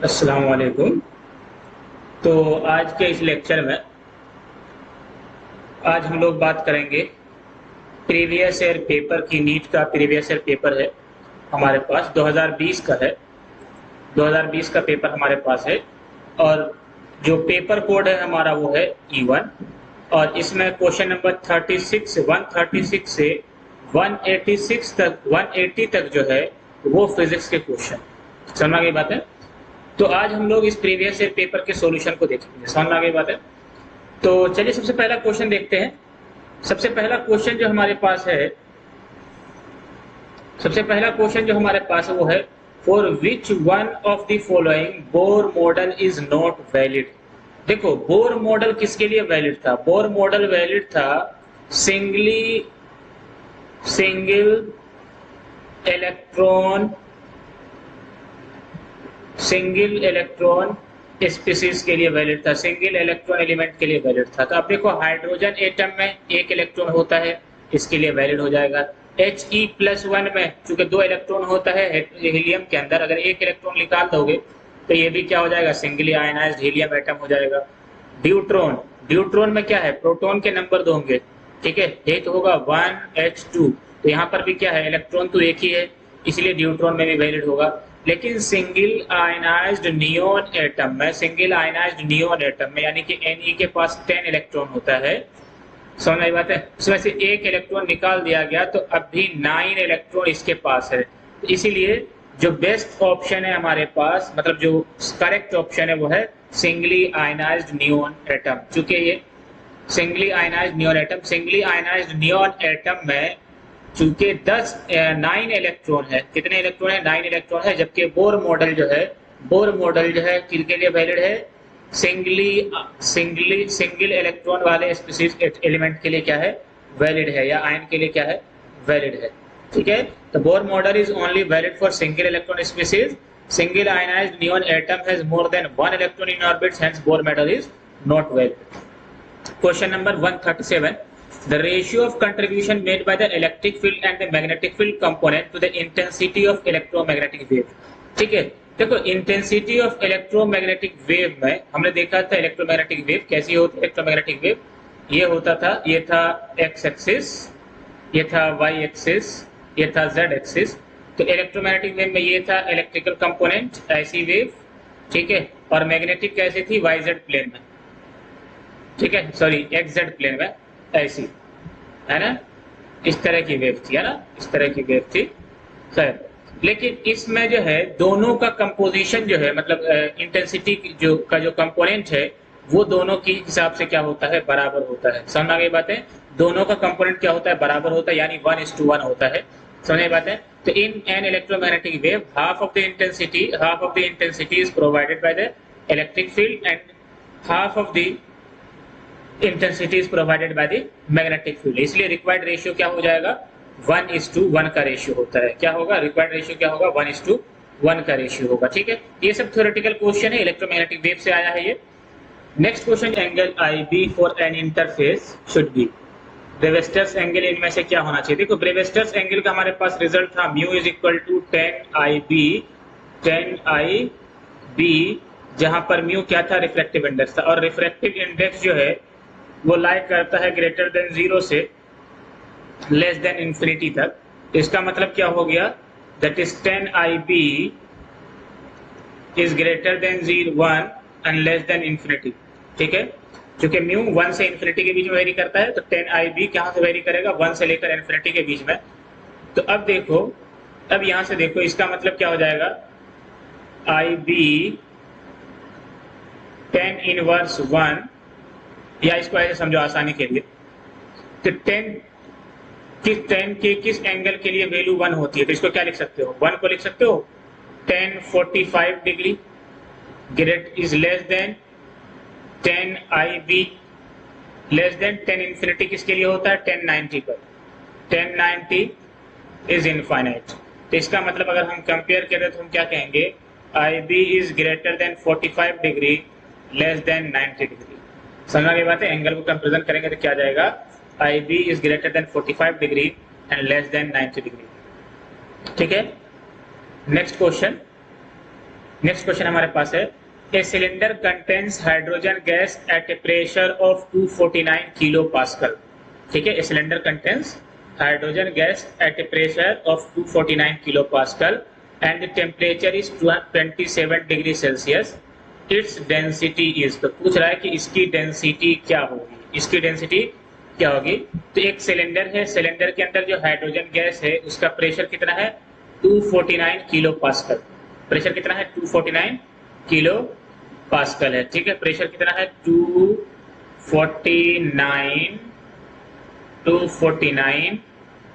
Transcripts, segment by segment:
अस्सलाम वालेकुम। तो आज के इस लेक्चर में आज हम लोग बात करेंगे प्रीवियस ईयर पेपर की। नीट का प्रीवियस ईयर पेपर है हमारे पास, 2020 का है। 2020 का पेपर हमारे पास है और जो पेपर कोड है हमारा वो है E1 और इसमें क्वेश्चन नंबर 36 136 से 186 तक 180 तक जो है वो फिजिक्स के क्वेश्चन। समझ आ गई बात है। तो आज हम लोग इस प्रीवियस ईयर पेपर के सॉल्यूशन को देखेंगे। समझ आ गई बात है। तो चलिए सबसे पहला क्वेश्चन देखते हैं। सबसे पहला क्वेश्चन जो हमारे पास है वो है for which one of the following Bohr model is not valid. देखो बोर मॉडल किसके लिए वैलिड था? बोर मॉडल वैलिड था सिंगल इलेक्ट्रॉन स्पीसीज के लिए वैलिड था, सिंगल इलेक्ट्रॉन एलिमेंट के लिए वैलिड था। तो अब देखो हाइड्रोजन एटम में एक इलेक्ट्रॉन होता है, इसके लिए वैलिड हो जाएगा। He+1 में चूंकि 2 इलेक्ट्रॉन होता है हीलियम के अंदर, अगर एक इलेक्ट्रॉन निकाल दोगे तो ये भी क्या हो जाएगा? सिंगली आयनाइज्ड हीलियम एटम हो जाएगा। ड्यूट्रॉन में क्या है? प्रोटॉन के नंबर 2 होंगे, ठीक है। ये तो होगा 1H2। तो यहाँ पर भी क्या है? इलेक्ट्रॉन तो एक ही है, इसलिए ड्यूट्रॉन में भी वैलिड होगा। लेकिन सिंगल आयनाइज्ड नियोन एटम में यानी कि Ne के पास 10 इलेक्ट्रॉन होता है। समझ आई बात है। उसमें से एक इलेक्ट्रॉन निकाल दिया गया तो अब भी 9 इलेक्ट्रॉन इसके पास है। तो इसीलिए जो बेस्ट ऑप्शन है हमारे पास, मतलब जो करेक्ट ऑप्शन है वो है सिंगली आयनाइज्ड नियोन एटम। चूंकि ये सिंगली आयनाइज्ड नियोन एटम में चूंकि 9 इलेक्ट्रॉन है। कितने इलेक्ट्रॉन है? 9 इलेक्ट्रॉन है। जबकि बोर मॉडल जो है किसके लिए वैलिड है? सिंगल इलेक्ट्रॉन वाले स्पीसीज एलिमेंट के लिए क्या है? वैलिड है, या आयन के लिए क्या है? वैलिड है, ठीक है। तो Bohr model is only valid for single electron species. Single ionised neon atom has more than 1 electron in orbit, hence Bohr model is not valid. Question number 137. The ratio of contribution made by the electric field and the magnetic field component to the intensity of electromagnetic wave. ठीक है, देखो intensity of electromagnetic wave में हमने देखा था electromagnetic wave कैसी होती है। इलेक्ट्रोमैग्नेटिक वेव ये होता था, ये था एक्स एक्सिस, ये था वाई एक्सिस, ये था जेड एक्सिस। तो इलेक्ट्रोमैग्नेटिक वेव में ये था इलेक्ट्रिकल कंपोनेंट, ऐसी वेव, ठीक है। और मैग्नेटिक कैसी थी? वाई जेड प्लेन में, ठीक है, सॉरी एक्स जेड प्लेन में, ऐसी है ना। इस तरह की वेव थी, है ना, इस तरह की वेव थी। खैर, लेकिन इसमें जो है दोनों का कंपोजिशन जो है, मतलब इंटेंसिटी जो कंपोनेंट है वो दोनों के हिसाब से क्या होता है? बराबर होता है। समझ आ गई बातें? दोनों का कंपोनेंट क्या होता है? बराबर होता है, यानी 1:1 होता है। समझ आई बातें? तो in an electromagnetic wave half of the intensity is provided by the electric field and half of the intensity is provided by the magnetic field. इसलिए रिक्वायर्ड रेशियो क्या हो जाएगा? 1:1 का रेशियो होता है। क्या होगा? रिक्वायर्ड रेशियो क्या होगा? 1:1 का रेशियो होगा, ठीक है। ये सब थ्योरेटिकल क्वेश्चन है, इलेक्ट्रोमैग्नेटिक वेव से आया है ये। Next question, angle IB for an interface should be. Brewster's angle इनमें से क्या होना चाहिए? देखो ब्रेविस्टर्स एंगल का हमारे पास रिजल्ट था μ इज इक्वल टू 10IB, जहां पर म्यू क्या था? रिफ्रैक्टिव इंडेक्स था। और रिफ्रैक्टिव इंडेक्स जो है वो लाइक करता है ग्रेटर देन 0 से लेस देन इंफिनिटी तक। इसका मतलब क्या हो गया? That is 10IB is greater than 1 and less than infinity, ठीक है। क्योंकि म्यू 1 से इंफिनिटी के बीच में वेरी करता है, तो 10IB कहां से वेरी करेगा? 1 से लेकर इंफिनिटी के बीच में। तो अब देखो, अब यहां से देखो, इसका मतलब क्या हो जाएगा? IB 10⁻1, या इसको ऐसे समझो आसानी के लिए, तो 10 के किस एंगल के लिए वैल्यू 1 होती है? तो इसको क्या लिख सकते हो? 1 को लिख सकते हो 1045 degree great is less than 10IB less than 10 infinity किसके लिए होता है? 1090 पर। 1090 इज इनफाइनाइट। तो इसका मतलब अगर हम कंपेयर करें तो हम क्या कहेंगे? IB is greater than 45 degree less than 90 degree. समझ आ गई बात है? एंगल को कंपेरिजन करेंगे तो क्या आ जाएगा? IB is greater than 45 degree and less than 90 degree, ठीक है। नेक्स्ट क्वेश्चन, नेक्स्ट क्वेश्चन हमारे पास है, a cylinder contains hydrogen gas at A pressure of 249 kilo pascal. ठीक है, a cylinder contains hydrogen gas at A pressure of 249 kilo pascal and the temperature is 27 degree Celsius, its density is. तो पूछ रहा है कि इसकी density क्या होगी, इसकी डेंसिटी क्या होगी। तो एक सिलेंडर है, सिलेंडर के अंदर जो हाइड्रोजन गैस है उसका प्रेशर कितना है 249 किलो पास्कल। प्रेशर कितना है 249 किलो पास्कल है। ठीक है, प्रेशर कितना है 249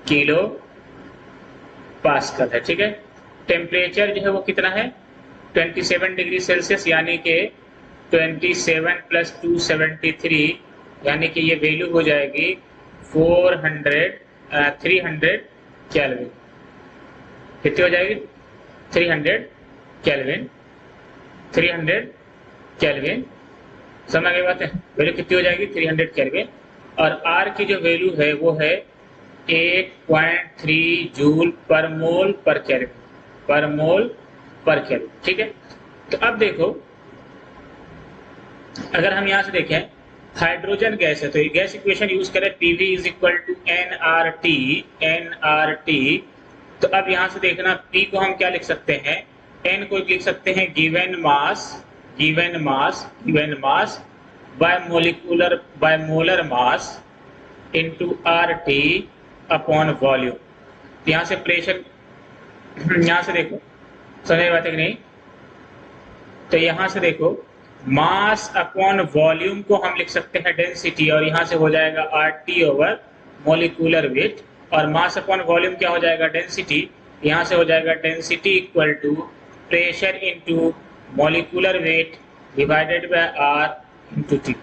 किलो पास्कल है। ठीक है, टेम्परेचर जो है वो कितना है 27 डिग्री सेल्सियस, यानी कि 27 प्लस 273, यानी कि ये वैल्यू हो जाएगी 300 केल्विन। कितनी हो जाएगी 300 केल्विन, 300 केल्विन। समझ गई बात है, वैल्यू कितनी हो जाएगी 300 केल्विन। और आर की जो वैल्यू है वो है 8.3 जूल पर मोल पर केल्विन, पर मोल पर केल्विन। ठीक है, तो अब देखो अगर हम यहां से देखें हाइड्रोजन गैस है तो ये गैस इक्वेशन यूज करें PV is equal to nRT। तो अब यहां से देखना P को हम क्या लिख सकते हैं, N को लिख सकते हैं given mass by molar mass into RT upon volume. यहां से प्रेशर, यहां से देखो समझ बात है कि नहीं। तो यहां से देखो मास अपॉन वॉल्यूम को हम लिख सकते हैं डेंसिटी, और यहां से हो जाएगा RT ओवर मोलिकुलर वेट। और मास अपॉन वॉल्यूम क्या हो जाएगा डेंसिटी, यहां से हो जाएगा density equal to pressure into molecular weight divided by R into T।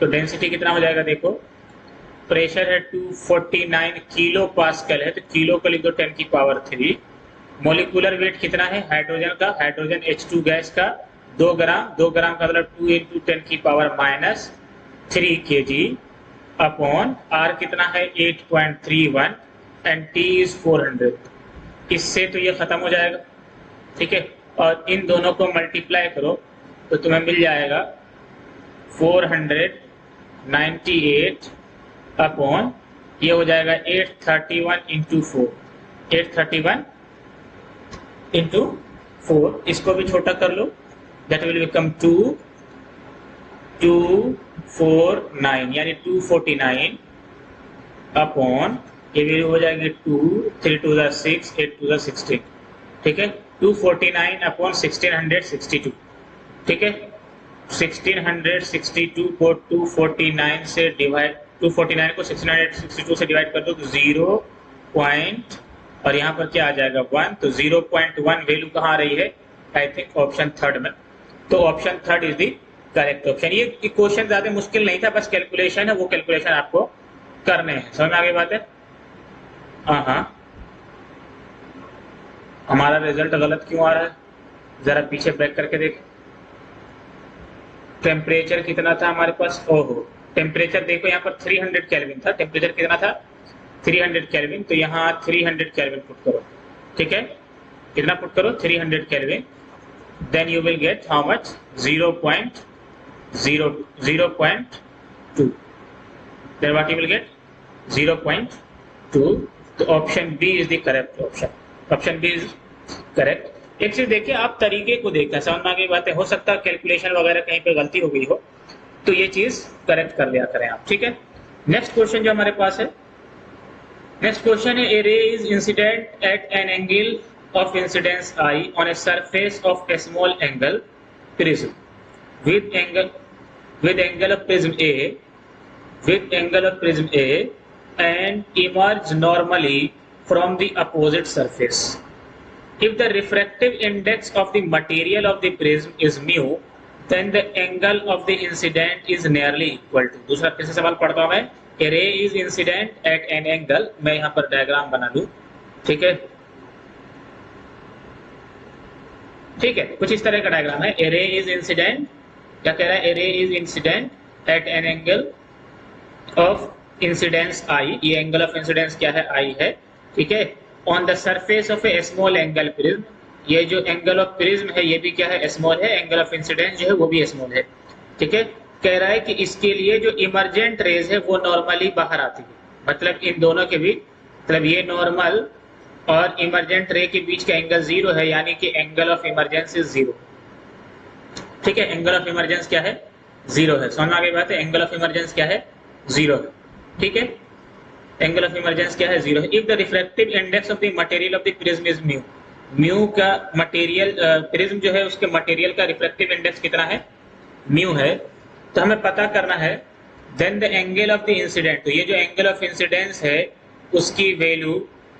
तो डेंसिटी कितना हो जाएगा देखो, प्रेशर है 249 किलो पास्कल है तो किलो को लिख दो 10 की पावर 3। मोलिकुलर वेट कितना है हाइड्रोजन का, हाइड्रोजन H2 गैस का 2 ग्राम, 2 ग्राम का मतलब 2 इंटू 10 की पावर -3 kg अपॉन R कितना है 8.31 एंड T इज 400। इससे तो ये खत्म हो जाएगा। ठीक है, और इन दोनों को मल्टीप्लाई करो तो तुम्हें मिल जाएगा 498 अपॉन ये हो जाएगा 831 इंटू 4, 831 इंटू 4। इसको भी छोटा कर लो, दैट विल बिकम 249 यानी 249 अपॉन ये भी हो जाएगी 2, 3 2 6, 8 2 16। ठीक है, 249 अपॉन 1662। ठीक है, 1662 को 249 से डिवाइड, 249 को 1662 से डिवाइड कर दो तो 0 पॉइंट, और यहाँ पर क्या आ जाएगा 1, तो 0.1 वैल्यू कहाँ आ रही है, आई थिंक ऑप्शन थर्ड में। तो option third is the correct option. ये क्वेश्चन ज्यादा मुश्किल नहीं था, बस कैलकुलेशन है, वो कैलकुलेशन आपको करने हैं। समझ में आ गई बात है। हाँ, हमारा रिजल्ट गलत क्यों आ रहा है, जरा पीछे बैक करके देखें। टेम्परेचर कितना था हमारे पास, ओहो टेम्परेचर देखो यहाँ पर 300 केल्विन था, टेम्परेचर कितना था 300 केल्विन। तो यहाँ 300 केल्विन पुट करो। ठीक है, कितना पुट करो 300 kelvin, then you will get how much 0.02, then what you will get 0.2। तो option B is the correct option, option B is correct. एक चीज देखिए, आप तरीके को देखते समझ में आ गई बातें, हो सकता है कैलकुलेशन वगैरह कहीं पे गलती हो गई हो तो ये चीज करेक्ट कर लिया करें आप। ठीक है, नेक्स्ट क्वेश्चन जो हमारे पास है, नेक्स्ट क्वेश्चन है ए रे is incident at an angle of incidence I on a surface of A small angle prism with angle of prism A and emerge normally from the opposite surface. If the refractive index of the material of the prism is mu, then the angle of the incident is nearly equal to। दूसरा फिर से सवाल पढ़ता हूं मैं। A ray is incident at an angle, मैं यहाँ पर डायग्राम बना लूं। ठीक है, ठीक है, कुछ इस तरह का डायग्राम है। A ray is incident, क्या कह रहा है, A ray is incident at an angle of incidence I, ये एंगल ऑफ इंसिडेंस क्या है I है। ठीक है, on the surface of a small angle prism, ये जो एंगल ऑफ प्रिज्म है ये भी क्या है, स्मॉल है, एंगल ऑफ इंसिडेंस जो है वो भी स्मॉल है। ठीक है, कह रहा है कि इसके लिए जो इमर्जेंट रेज है वो नॉर्मली बाहर आती है, मतलब इन दोनों के बीच, मतलब ये नॉर्मल और इमर्जेंट रे के बीच का एंगल 0 है, यानी कि एंगल ऑफ इमरजेंस इज 0। ठीक है, एंगल ऑफ इमरजेंस क्या है, 0 है। समझ में आ गई बात है, एंगल ऑफ इमरजेंस क्या है, 0 है। ठीक है, एंगल ऑफ इमरजेंस क्या है, 0 है। If the refractive index of the material of the prism is mu, mu का मटेरियल प्रिज्म जो है उसके मटेरियल का रिफ्रैक्टिव इंडेक्स कितना है, म्यू है, तो हमें पता करना है then the angle of the incident, तो ये जो एंगल ऑफ इंसिडेंस है उसकी वैल्यू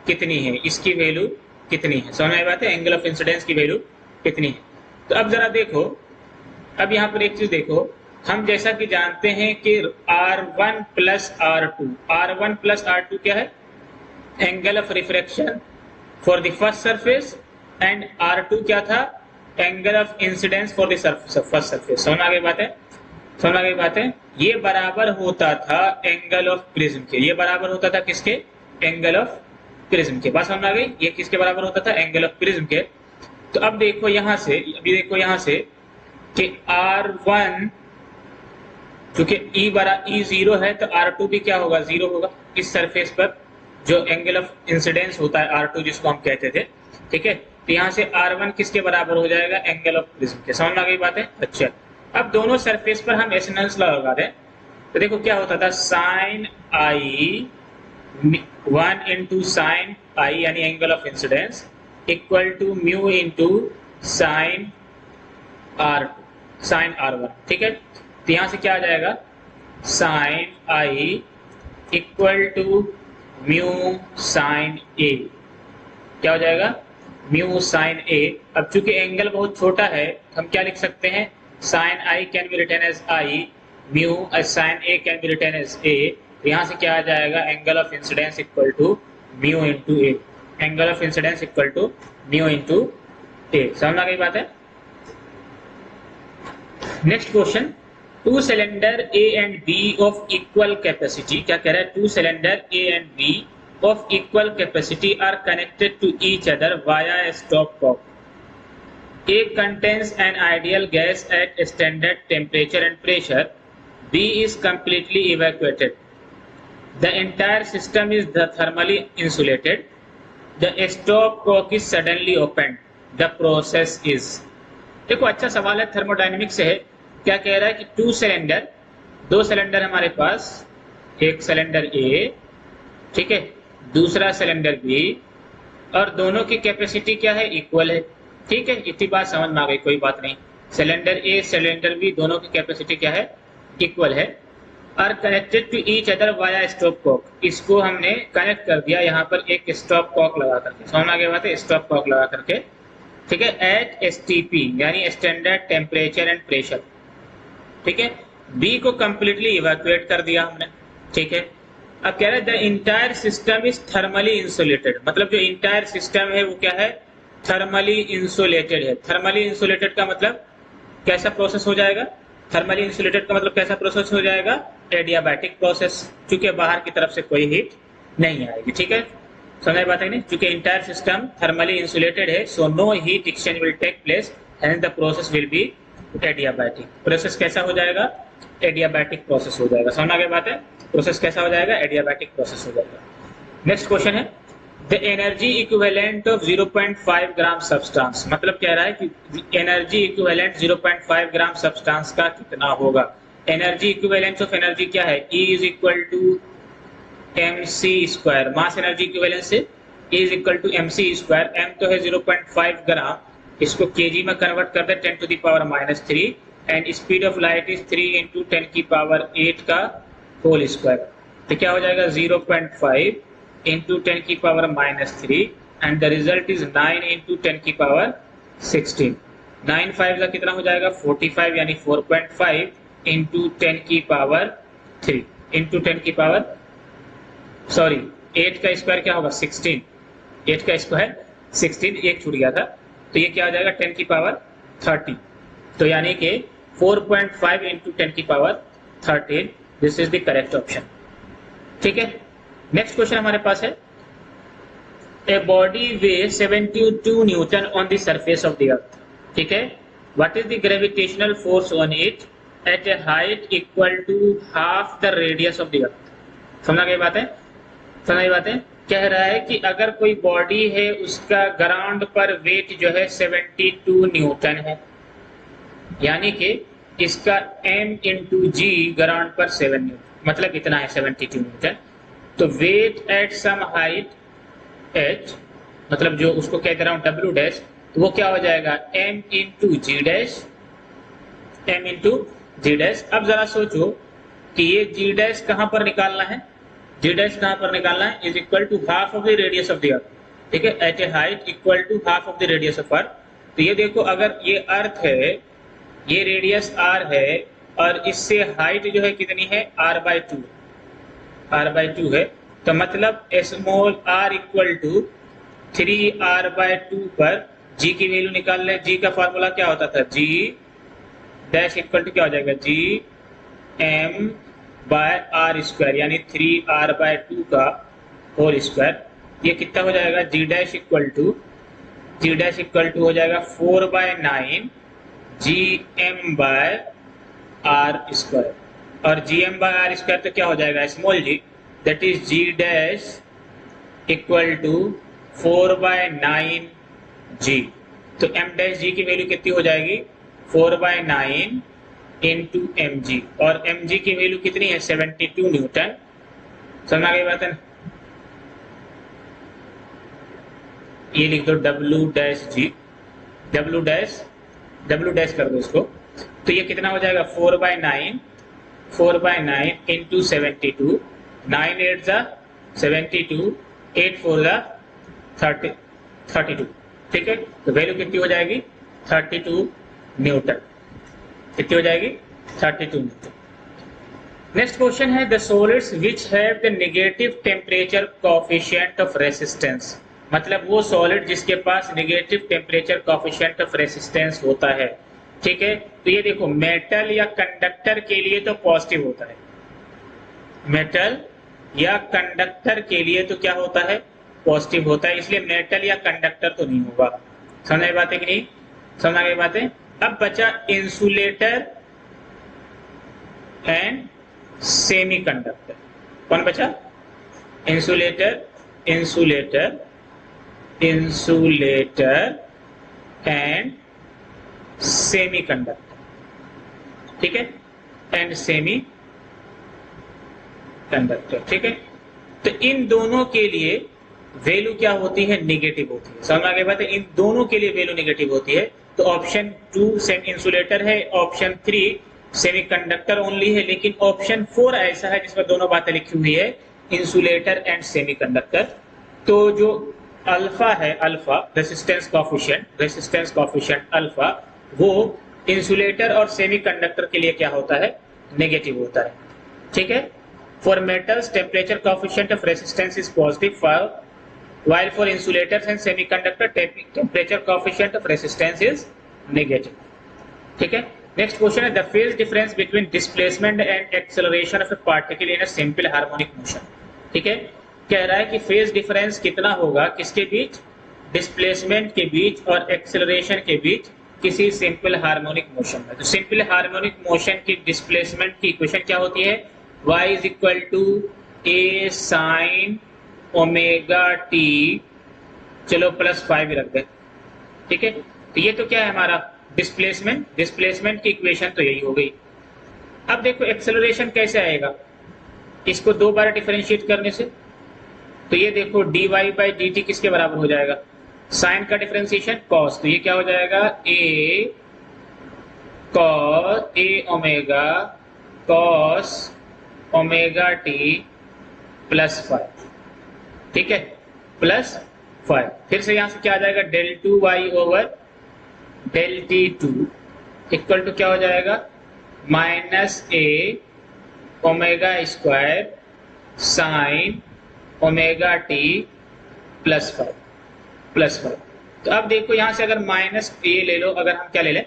कितनी है, इसकी वैल्यू कितनी है। समझ में आई बात है, एंगल ऑफ इंसिडेंस की वैल्यू कितनी है। तो अब जरा देखो, अब यहाँ पर एक चीज देखो, हम जैसा कि जानते हैं कि R1 plus R2, R1 plus R2 क्या है, angle of refraction for the first surface, and R2 क्या था, angle of incidence for the first surface. समझ में आ गई बात है, समझ में आ गई बात है। ये बराबर होता था एंगल ऑफ प्रिज्म के, ये बराबर होता था किसके, एंगल ऑफ प्रिज्म के। बात समझ में आ गई, ये किसके बराबर होता था, एंगल ऑफ प्रिज्म के। तो अब देखो यहाँ से, अभी देखो यहाँ से कि R1 क्योंकि E 0 है तो R2 भी क्या होगा, 0 होगा। इस सरफेस पर जो एंगल ऑफ इंसिडेंस होता है R2 जिसको हम कहते थे, ठीक है, तो यहाँ से R1 किसके बराबर हो जाएगा, एंगल ऑफ प्रिज्म के। समझ में आ गई बात है। अच्छा, अब दोनों सरफेस पर हम एसनल्स लॉ लगा दें तो देखो क्या होता था, sine I 1 into sine I यानी angle of incidence equal to mu into sine R2, sine R1। ठीक है, तो यहाँ से क्या आ जाएगा, sine I equal to mu sine A, क्या हो जाएगा, म्यू साइन A। अब चूंकि एंगल बहुत छोटा है हम क्या लिख सकते हैं, sine I can be written as I, mu sine A can be written as A। तो यहाँ से क्या आ जाएगा, angle of incidence equal to mu into A, angle of incidence equal to mu into A। समझ में आ गई बात है। Next question, two cylinder A and B of equal capacity, क्या कह रहा है, two cylinder A and B of equal capacity are connected to each other via a stopcock. A contains an ideal gas at standard temperature and pressure. B is completely evacuated. The entire system is thermally insulated. The stopcock is suddenly opened. The process is. देखो अच्छा सवाल है, thermodynamics से है। क्या कह रहा है कि टू सिलेंडर, दो सिलेंडर हमारे पास, एक सिलेंडर A, ठीक है, दूसरा सिलेंडर B, और दोनों की कैपेसिटी क्या है, इक्वल है। ठीक है, इतनी बात समझ में आ गई, कोई बात नहीं। सिलेंडर A सिलेंडर B दोनों की कैपेसिटी क्या है, इक्वल है। और connected to each other via stop cock, इसको हमने कनेक्ट कर दिया यहाँ पर एक स्टॉप कॉक लगा करके। समझ में आ गई बात है, स्टॉप कॉक लगा करके, ठीक है, एट STP यानी स्टैंडर्ड टेम्परेचर एंड प्रेशर। ठीक है, B को कंप्लीटली इवैक्यूएट कर दिया हमने। ठीक है, अब कह रहा है the entire system is thermally insulated, मतलब जो इंटायर सिस्टम है वो क्या है, थर्मली इंसुलेटेड है। थर्मली इंसुलेटेड का मतलब कैसा प्रोसेस हो जाएगा, थर्मली इंसुलेटेड का मतलब कैसा प्रोसेस हो जाएगा, एडियाबैटिक प्रोसेस, क्योंकि बाहर की तरफ से कोई हीट नहीं आएगी। ठीक है, समझ बात है नहीं, क्योंकि इंटायर सिस्टम थर्मली इंसुलेटेड है, so no heat exchange will take place and the process will be adiabatic. Process कैसा हो जाएगा, एडियाबैटिक प्रोसेस हो जाएगा। समझ आ गई बात है, प्रोसेस कैसा हो जाएगा, एडियाबैटिक प्रोसेस हो जाएगा। नेक्स्ट क्वेश्चन है, the energy equivalent of 0.5 gram substance, मतलब कह रहा है कि एनर्जी इक्विवेलेंट 0.5 ग्राम सब्सटेंस का कितना होगा। एनर्जी इक्विवेलेंस ऑफ एनर्जी क्या है, E is equal to mc square, mass energy equivalence से E is equal to mc square. m तो है 0.5 ग्राम, इसको kg में कन्वर्ट कर दे 10 to the power -3, and speed of light is 3 into 10 की पावर 8 का होल स्क्वायर। तो क्या हो जाएगा, 0.5 इंटू 10 की power -3, and the result is 9 into 10 की पावर 16। 9 5 का कितना हो जाएगा, 45, यानी 4.5 इंटू 10 की पावर 3 इंटू 10 की पावर, सॉरी 8 का स्क्वायर क्या होगा, 16, 8 का स्क्वायर 16, एक छूट गया था, तो ये क्या हो जाएगा 10 की पावर 30। तो यानी कि 4.5 इंटू 10 की power 13, this is the correct option. ठीक है, नेक्स्ट क्वेश्चन हमारे पास है, a body weighs 72 newton on the surface of the earth, ठीक है। What is the gravitational force on it at a height equal to half the radius of the earth. समझा गई बात है? समझ गई बात है? कह रहा है कि अगर कोई बॉडी है उसका ग्राउंड पर वेट जो है 72 न्यूटन है, यानी कि इसका m इंटू जी ग्राउंड पर 7 न्यूटन, मतलब कितना है 72 न्यूटन। तो weight at some height h, मतलब जो उसको कह दे रहा हूं w डैश, तो वो क्या हो जाएगा m इंटू जी डैश, m इंटू जी डैश। अब जरा सोचो कि ये जी डैश कहां पर निकालना है, जी डैश कहां पर निकालना है, is equal to half of the radius of the earth, ठीक है, at a height equal to half of the radius of earth. तो ये देखो अगर ये अर्थ है, ये रेडियस r है और इससे हाइट जो है कितनी है r/2, r/2 है, तो मतलब small r equal to 3r/2 पर g की वैल्यू निकाल ले। g का फॉर्मूला क्या होता था, g डैश इक्वल टू क्या हो जाएगा, g m/r², यानी 3r/2 का होल स्क्वायर। ये कितना हो जाएगा, g डैश इक्वल टू हो जाएगा 4/9 gm/r², और gm/r² तो क्या हो जाएगा small g, that is g dash equal to 4/9 g। तो m डैश g की वैल्यू कितनी हो जाएगी 4/9 इंटू एम जी, और एम जी की वैल्यू कितनी है 72 न्यूटन। समझ गई बात है? ये लिख दो w डैश जी, w डैश कर दो इसको, तो ये कितना हो जाएगा 4/9 इंटू 72, 9 8 जा 72, 8 4 जा 32, ठीक है। तो वैल्यू कितनी हो जाएगी 32 न्यूटन, कितनी हो जाएगी 32 न्यूटन। नेक्स्ट क्वेश्चन है the solids which have the negative temperature coefficient of resistance, मतलब वो सॉलिड जिसके पास negative temperature coefficient of resistance होता है, ठीक है। तो ये देखो मेटल या कंडक्टर के लिए तो पॉजिटिव होता है, मेटल या कंडक्टर के लिए तो क्या होता है पॉजिटिव होता है, इसलिए मेटल या कंडक्टर तो नहीं होगा। समझ आई बात है कि नहीं, समझ गई बात है? अब बचा इंसुलेटर एंड सेमीकंडक्टर। कौन बचा, इंसुलेटर एंड सेमीकंडक्टर, ठीक है, एंड सेमीकंडक्टर, ठीक है। तो इन दोनों के लिए वैल्यू क्या होती है, नेगेटिव होती है। समझ आ गई बात है? इन दोनों के लिए वैल्यू नेगेटिव होती है। तो ऑप्शन 2 सेम इंसुलेटर है, ऑप्शन 3 सेमीकंडक्टर ओनली है, लेकिन ऑप्शन 4 ऐसा है जिसमें दोनों बातें लिखी हुई है, इंसुलेटर एंड सेमीकंडक्टर। तो जो अल्फा है, अल्फा रेसिस्टेंस कोएफिशिएंट अल्फा, वो इंसुलेटर और सेमीकंडक्टर के लिए क्या होता है, नेगेटिव होता है, ठीक है। For metals temperature coefficient of resistance is positive, while for insulators and semiconductor temperature coefficient of resistance is negative, ठीक है। नेक्स्ट क्वेश्चन है the phase difference between displacement and acceleration of A particle in a simple harmonic motion, ठीक है। कह रहा है कि phase difference कितना होगा किसके बीच, डिस्प्लेसमेंट के बीच और एक्सेलरेशन के बीच किसी सिंपल हार्मोनिक मोशन में। तो सिंपल हार्मोनिक मोशन की डिस्प्लेसमेंट की इक्वेशन क्या होती है, y is equal to a sine omega t, चलो +5 रख दे, ठीक है। तो ये तो क्या है हमारा डिस्प्लेसमेंट की इक्वेशन तो यही हो गई। अब देखो एक्सेलरेशन कैसे आएगा, इसको 2 बार डिफरेंशिएट करने से। तो ये देखो dy/dt किसके बराबर हो जाएगा, साइन का डिफरेंशिएशन कॉस, तो ये क्या हो जाएगा a omega cos omega t +5, ठीक है, +5। फिर से यहां से क्या आ जाएगा del 2y over del t2 equal to क्या हो जाएगा -a omega square sine omega t +5। तो अब देखो यहां से अगर माइनस ये ले लो, अगर हम क्या ले लें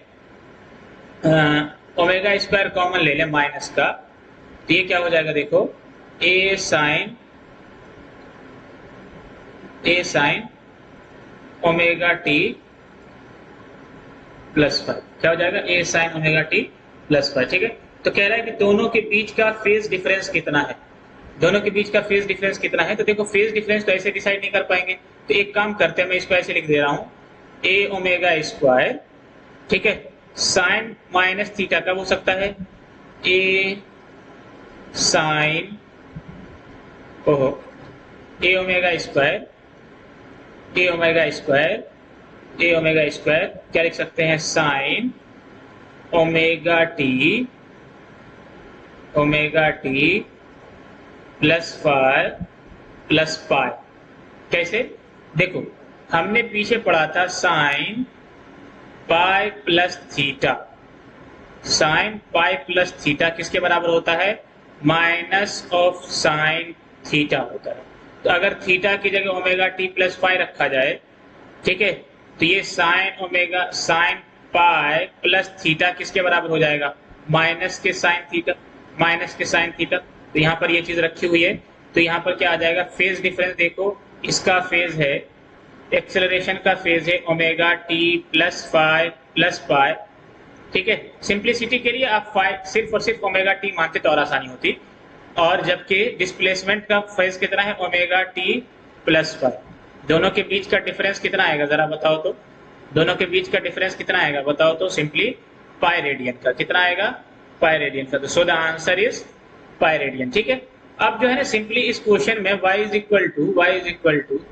ओमेगा स्क्वायर कॉमन ले लें माइनस का, तो ये क्या हो जाएगा देखो a sine omega T plus five. क्या हो जाएगा? A sine omega T plus five. ठीक है, तो कह रहा है कि दोनों के बीच का फेज डिफरेंस कितना है, दोनों के बीच का फेज डिफरेंस कितना है। तो देखो फेज डिफरेंस तो ऐसे डिसाइड नहीं कर पाएंगे, तो एक काम करते हैं, मैं इसको ऐसे लिख दे रहा हूं, ए ओमेगा स्क्वायर, ठीक है, साइन माइनस थीटा कब हो सकता है? ए साइन ओहो ए ओमेगा स्क्वायर, ए ओमेगा स्क्वायर, ए ओमेगा स्क्वायर क्या लिख सकते हैं? Sign omega T plus five plus pi. कैसे? देखो हमने पीछे पढ़ा था sign pi plus theta, sign pi plus theta किसके बराबर होता है? माइनस ऑफ साइन थीटा होता है। तो अगर थीटा की जगह ओमेगा टी प्लस फाइव रखा जाए, ठीक है, तो ये sine omega sine pi plus theta किसके बराबर हो जाएगा? माइनस के साइन थीटा, माइनस के साइन थीटा। तो यहाँ पर ये चीज रखी हुई है, तो यहाँ पर क्या आ जाएगा? फेज डिफरेंस देखो, इसका फेज है, एक्सेलरेशन का फेज है omega T plus five plus pi. ठीक है, सिंप्लिसिटी के लिए आप सिर्फ और सिर्फ ओमेगा टी मानते तो और आसानी होती, और जबकि डिस्प्लेसमेंट का फेज कितना है? Omega T plus five. दोनों के बीच का डिफरेंस कितना आएगा जरा बताओ तो, दोनों के बीच का डिफरेंस कितना आएगा बताओ तो? सिंपली पाई रेडियन का। कितना आएगा? पाई रेडियन का। तो so the answer is pi radian. ठीक है, अब जो है ना सिंपली इस क्वेश्चन में y इज इक्वल टू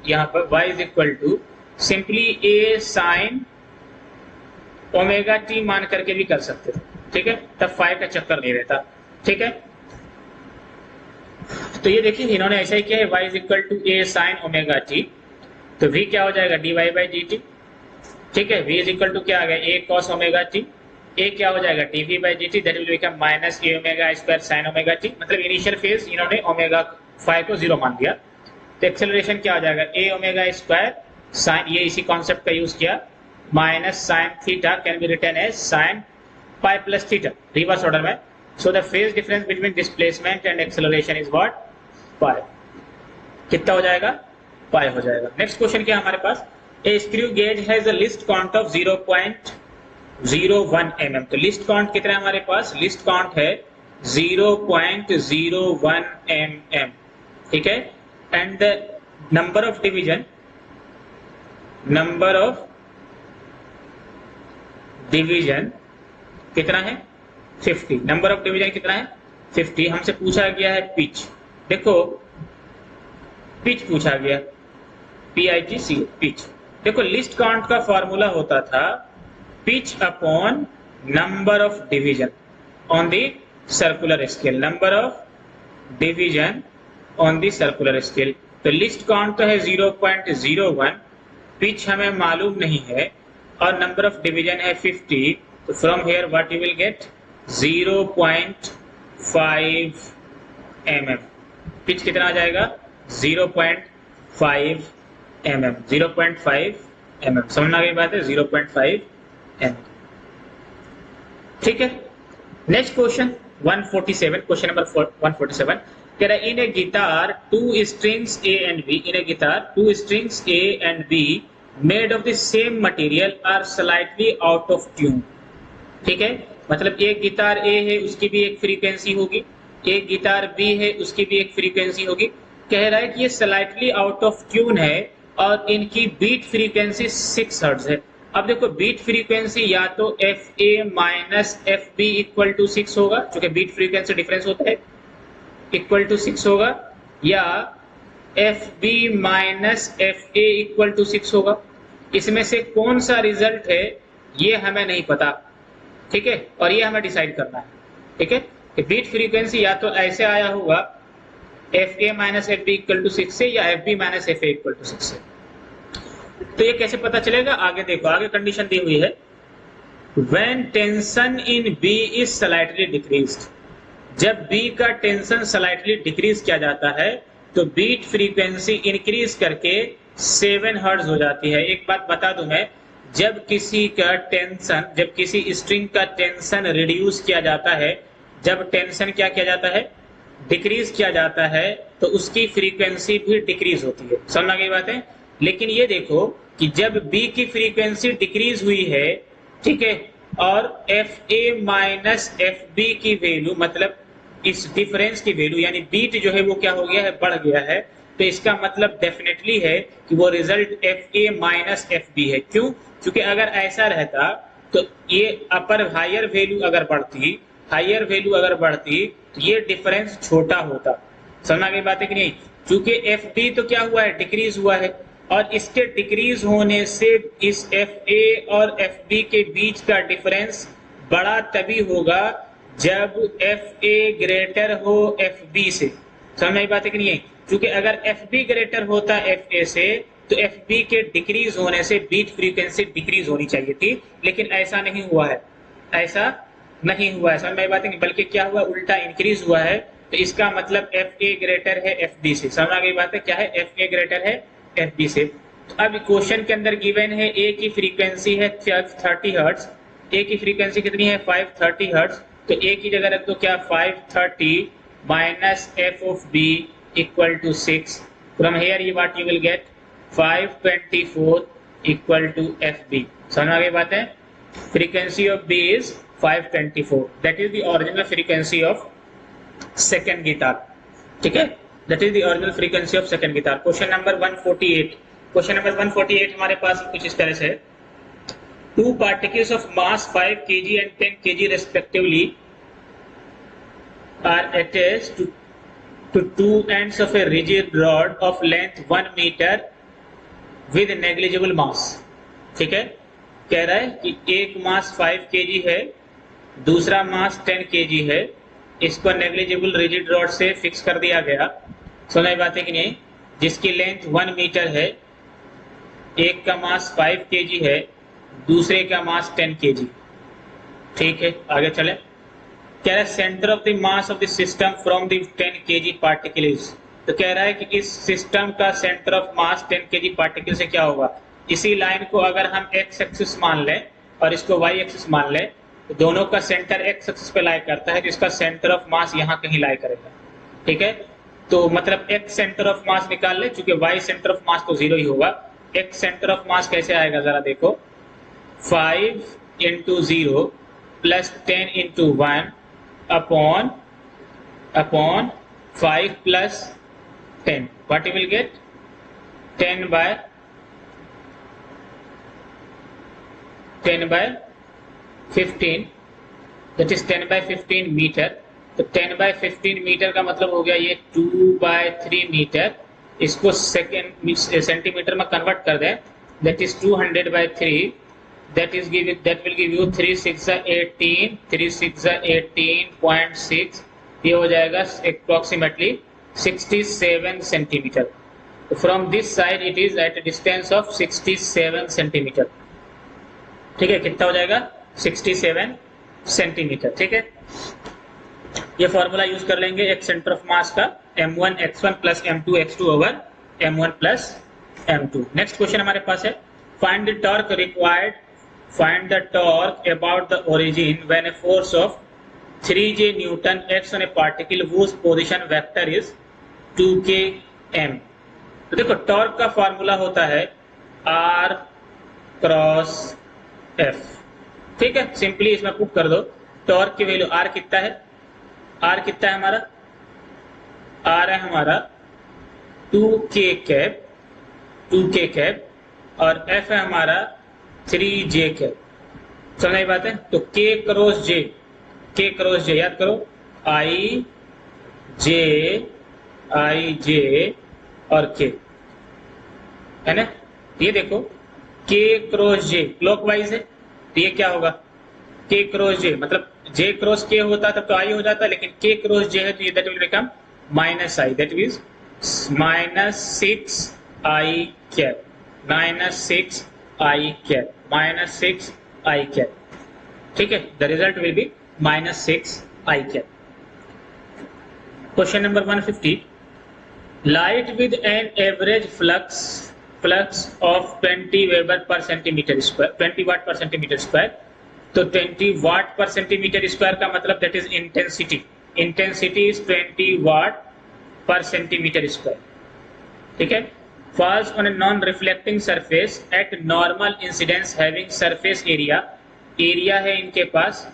यहाँ पर y is equal to simply a sine omega t मान करके भी कर सकते थे। ठीक है, तब फाइव का चक्कर नहीं रहता। ठीक है, तो ये देखिए इन्होंने ऐसा ही किया है, y is equal to a sine omega t, तो v क्या हो जाएगा? dy by d t. ठीक है, v इज इक्वल टू क्या आ गया? a cos omega T, a क्या हो जाएगा? dv by dt, that will become minus a omega square sine omega T. मतलब इनिशियल फेज इन्होंने ओमेगा फाइव को जीरो मान दिया। तो एक्सेलरेशन क्या हो जाएगा? a ओमेगा स्क्वायर साइन, ये इसी कॉन्सेप्ट का यूज किया, minus sine theta can be written as sine pi plus theta, reverse order में। So the phase difference between displacement and acceleration is what? Pi. कितना हो जाएगा? पाई हो जाएगा। नेक्स्ट क्वेश्चन क्या है हमारे पास? A screw gauge has a least count of 0.01 mm। तो लिस्ट काउंट कितना है हमारे पास? लिस्ट काउंट है 0.01 mm। ठीक है, and the number of division, number of division कितना है? 50। नंबर ऑफ डिवीजन कितना है? 50। हमसे पूछा गया है पिच। देखो पिच पूछा गया, PITC पिच। देखो लिस्ट काउंट का फॉर्मूला होता था pitch upon number of division on the circular scale, number of division on the circular scale. तो लिस्ट काउंट तो है 0.01, पिच हमें मालूम नहीं है, और नंबर ऑफ डिवीजन है 50। तो from here what you will gate? 0.5 mm। Pitch कितना आ जाएगा? 0.5 mm, 0.5 mm। समझ आ गई बात है? 0.5 mm। ठीक है, नेक्स्ट क्वेश्चन 147, क्वेश्चन नंबर 147 कह रहा है in a guitar two strings A and B, in a guitar two strings A and B made of the same material are slightly out of tune. ठीक है, मतलब एक guitar A है उसकी भी एक फ्रीक्वेंसी होगी, एक गिटार B है उसकी भी एक फ्रीक्वेंसी होगी। कह रहा है कि ये स्लाइटली आउट ऑफ ट्यून है और इनकी बीट फ्रीक्वेंसी 6 हर्ट्ज है। अब देखो बीट फ्रीक्वेंसी या तो FA minus FB equal to 6 होगा, क्योंकि बीट फ्रीक्वेंसी डिफरेंस होता है, इक्वल टू 6 होगा, या FB minus FA equal to 6 होगा। इसमें से कौन सा रिजल्ट है ये हमें नहीं पता। ठीक है, और ये हमें डिसाइड करना है। ठीक है, कि बीट फ्रीक्वेंसी या तो ऐसे आया होगा FA minus FB equal to 6 से, या FB minus FA equal to 6 से। तो ये कैसे पता चलेगा? आगे देखो, आगे कंडीशन दी हुई है when tension in B is slightly decreased. जब B का टेंशन स्लाइटली डिक्रीज किया जाता है तो बीट फ्रीक्वेंसी इंक्रीज करके 7 हर्ट्ज हो जाती है। एक बात बता दूं मैं, जब किसी का टेंशन, जब किसी स्ट्रिंग का टेंशन रिड्यूस किया जाता है, जब टेंशन क्या किया जाता है? डिक्रीज किया जाता है, तो उसकी फ्रीक्वेंसी भी डिक्रीज होती है। समझ आ गई बात है? लेकिन ये देखो कि जब बी की फ्रीक्वेंसी डिक्रीज हुई है, ठीक है, और F A minus F B की वैल्यू, मतलब इस डिफरेंस की वैल्यू यानी बीट जो है वो क्या हो गया है, बढ़ गया है, तो इसका मतलब डेफिनेटली है कि वो result F A minus F B है। क्यों? क्योंकि अगर ऐसा रहता तो ये अपर हायर वैल्यू अगर बढ़ती तो ये डिफरेंस छोटा होता। समझ आ गई बात है कि नहीं? क्योंकि एफ बी तो क्या हुआ है, डिक्रीज हुआ है, और इसके डिक्रीज होने से इस एफ ए और एफ बी के बीच का डिफरेंस बड़ा तभी होगा जब एफ ए ग्रेटर हो एफ बी से। समझ में आई बात है कि नहीं है? क्योंकि अगर एफ बी ग्रेटर होता एफ ए से तो एफ बी के डिक्रीज होने से बीट फ्रीक्वेंसी डिक्रीज होनी चाहिए थी, लेकिन ऐसा नहीं हुआ है, समझ में आई बात है? बल्कि क्या हुआ, उल्टा इंक्रीज हुआ है। तो इसका मतलब एफ ए ग्रेटर है एफ बी से। समझ आ गई बात है? क्या है, एफ ए ग्रेटर है एफ बी से। तो अब क्वेश्चन के अंदर गिवन है ए की फ्रीक्वेंसी है 30 हर्ट्ज, ए की फ्रीक्वेंसी कितनी है, 530 हर्ट्ज, तो ए की जगह रख दो क्या, 530 minus F of B equal to 6। From here you what you will get 524 equal to F B. समझ आ गई बात है? Frequency of B is 524, that is the original frequency of second guitar, ठीक है, that is the original frequency of second guitar. Question number 148, question number 148 हमारे पास कुछ इस तरह से है, two particles of mass 5 kg and 10 kg respectively are attached to two ends of a rigid rod of length 1 meter with negligible mass। ठीक है, कह रहा है कि एक मास 5 kg है, दूसरा मास 10 kg है, इसको नेग्लिजिबल रिजिड रॉड से फिक्स कर दिया गया। सुनाई बात है कि नहीं? जिसकी लेंथ 1 मीटर है, एक का मास 5 kg है, दूसरे का मास 10 kg। ठीक है, आगे चले। कह रहा है centre of the mass of the system from the 10 kg particle is, तो कह रहा है कि इस सिस्टम का centre of mass 10 kg particle से क्या होगा। इसी लाइन को अगर हम एक्स एक्सिस मान लें और इसको वाई एक्सिस मान लें, तो दोनों का सेंटर एक्स एक्सिस पे लाई करता है, तो इसका सेंटर ऑफ मास यहाँ कहीं लाई करेगा। ठीक है, तो मतलब एक्स सेंटर ऑफ मास निकाल ले, चूंकि वाई सेंटर ऑफ मास तो 0 ही होगा। एक्स सेंटर ऑफ मास कैसे आएगा जरा देखो, 5 into 0 plus 10 into 1 upon 5 plus 10, what you will get, 10 by 15, that is 10 by 15 metre. तो 10 by 15 मीटर का मतलब हो गया ये 2 by 3 मीटर। इसको सेंटीमीटर में कन्वर्ट कर दें, that is 200 by 3, that will give you 3 6 18, 3 6 18.6, ये हो जाएगा approximately 67 सेंटीमीटर। तो from this side it is at a distance of 67 centimetre. ठीक है, कितना हो जाएगा, 67 सेंटीमीटर। ठीक है, ये फॉर्मूला यूज कर लेंगे एक्स सेंटर ऑफ मास का, m1 x1 plus m2 x2 over m1 plus m2। Next question हमारे पास है, find the torque required, find the torque about the origin when a force of 3J Newton acts on A particle whose position vector is 2km। तो देखो torque का formula होता है r cross f। ठीक है, सिंपली इसमें put कर दो, टॉर्क की वैल्यू r कितना है, r कितना है हमारा, r है हमारा 2k कैप और f है हमारा 3J कैप। समझ बात है? तो k क्रॉस j याद करो, i j और k है ना। ये देखो k क्रॉस j क्लॉकवाइज है, तो ये क्या होगा, k क्रॉस j, मतलब j क्रॉस k होता तब तो i हो जाता, लेकिन k क्रॉस j है तो ये that will become minus i, that means minus 6i cap, minus 6i cap. ठीक है, the result will B minus 6i cap. Question number 150, light with an average flux of 20 weber पर centimetre square, 20 वाट पर centimetre square. तो 20 वाट पर centimetre square का मतलब that is intensity is 20 वाट पर centimetre square. ठीक है, falls on a non-reflecting surface at normal incidence having surface area है इनके पास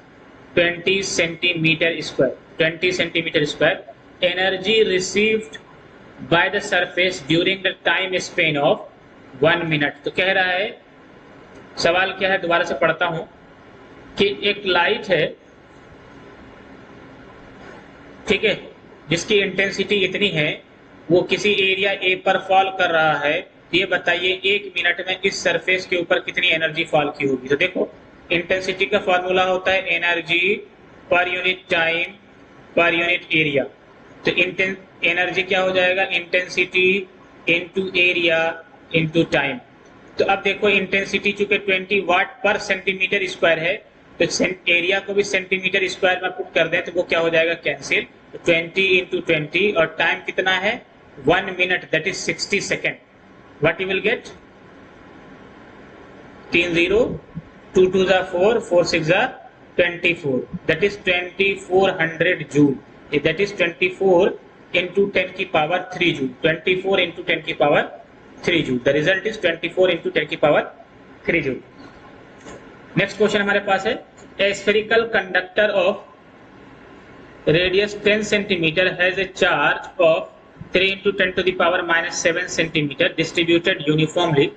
20 centimetre square, energy received by the surface during the time span of 1 minute. तो कह रहा है, सवाल क्या है, दोबारा से पढ़ता हूं कि एक लाइट है, ठीक है, जिसकी इंटेंसिटी इतनी है, वो किसी एरिया ए पर फॉल कर रहा है। ये बताइए 1 मिनट में इस सरफेस के ऊपर कितनी एनर्जी फॉल की होगी। तो देखो, इंटेंसिटी का फॉर्मूला होता है energy per unit time per unit area. तो एनर्जी क्या हो जाएगा, intensity into area into time. तो अब देखो, इंटेंसिटी चूंकि 20 वाट पर सेंटीमीटर स्क्वायर है, तो एरिया को भी सेंटीमीटर स्क्वायर में पुट कर दें तो वो क्या हो जाएगा, कैंसिल। 20 इंटू 20 और टाइम कितना है 1 minute, that is 60 second. What you will gate, 3 0, 2 2 4, 4 6 24, that is 2400 joule. That is 24 into 10 की पावर 3 जूल, 24 इंटू 10 की power 3 joule. The result is 24 into 10 की पावर 3 जूल। नेक्स्ट क्वेश्चन हमारे पास है, ए spherical conductor of radius 10 centimetre has a charge of 3 into 10 to the power minus 7 centimeter distributed uniformly.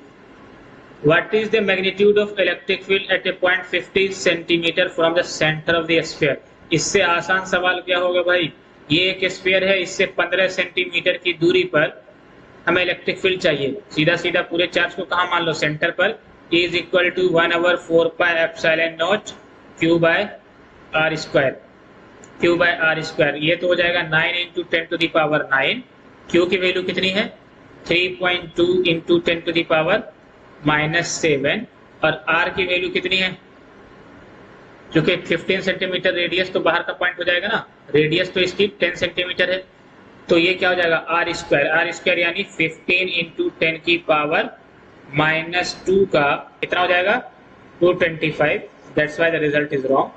What is the magnitude of electric field at a point 50 centimeter from the center of the sphere? इससे आसान सवाल क्या होगा भाई, ये एक sphere है, इससे 15 सेंटीमीटर की दूरी पर हमें इलेक्ट्रिक फील्ड चाहिए। सीधा सीधा पूरे चार्ज को कहाँ मान लो, सेंटर पर। E is equal to 1/4 pi epsilon naught Q by R square। ये तो हो जाएगा 9 into 10 to the power 9। Q की वैल्यू कितनी है 3.2 into 10 to the power -7 और R की वैल्यू कितनी है, क्योंकि 15 सेंटीमीटर रेडियस तो बाहर का पॉइंट हो जाएगा ना, रेडियस तो इसकी 10 सेंटीमीटर है, तो ये क्या हो जाएगा R स्क्वायर यानी 15 into 10 की पावर -2 का कितना हो जाएगा 225। That's why the result is wrong.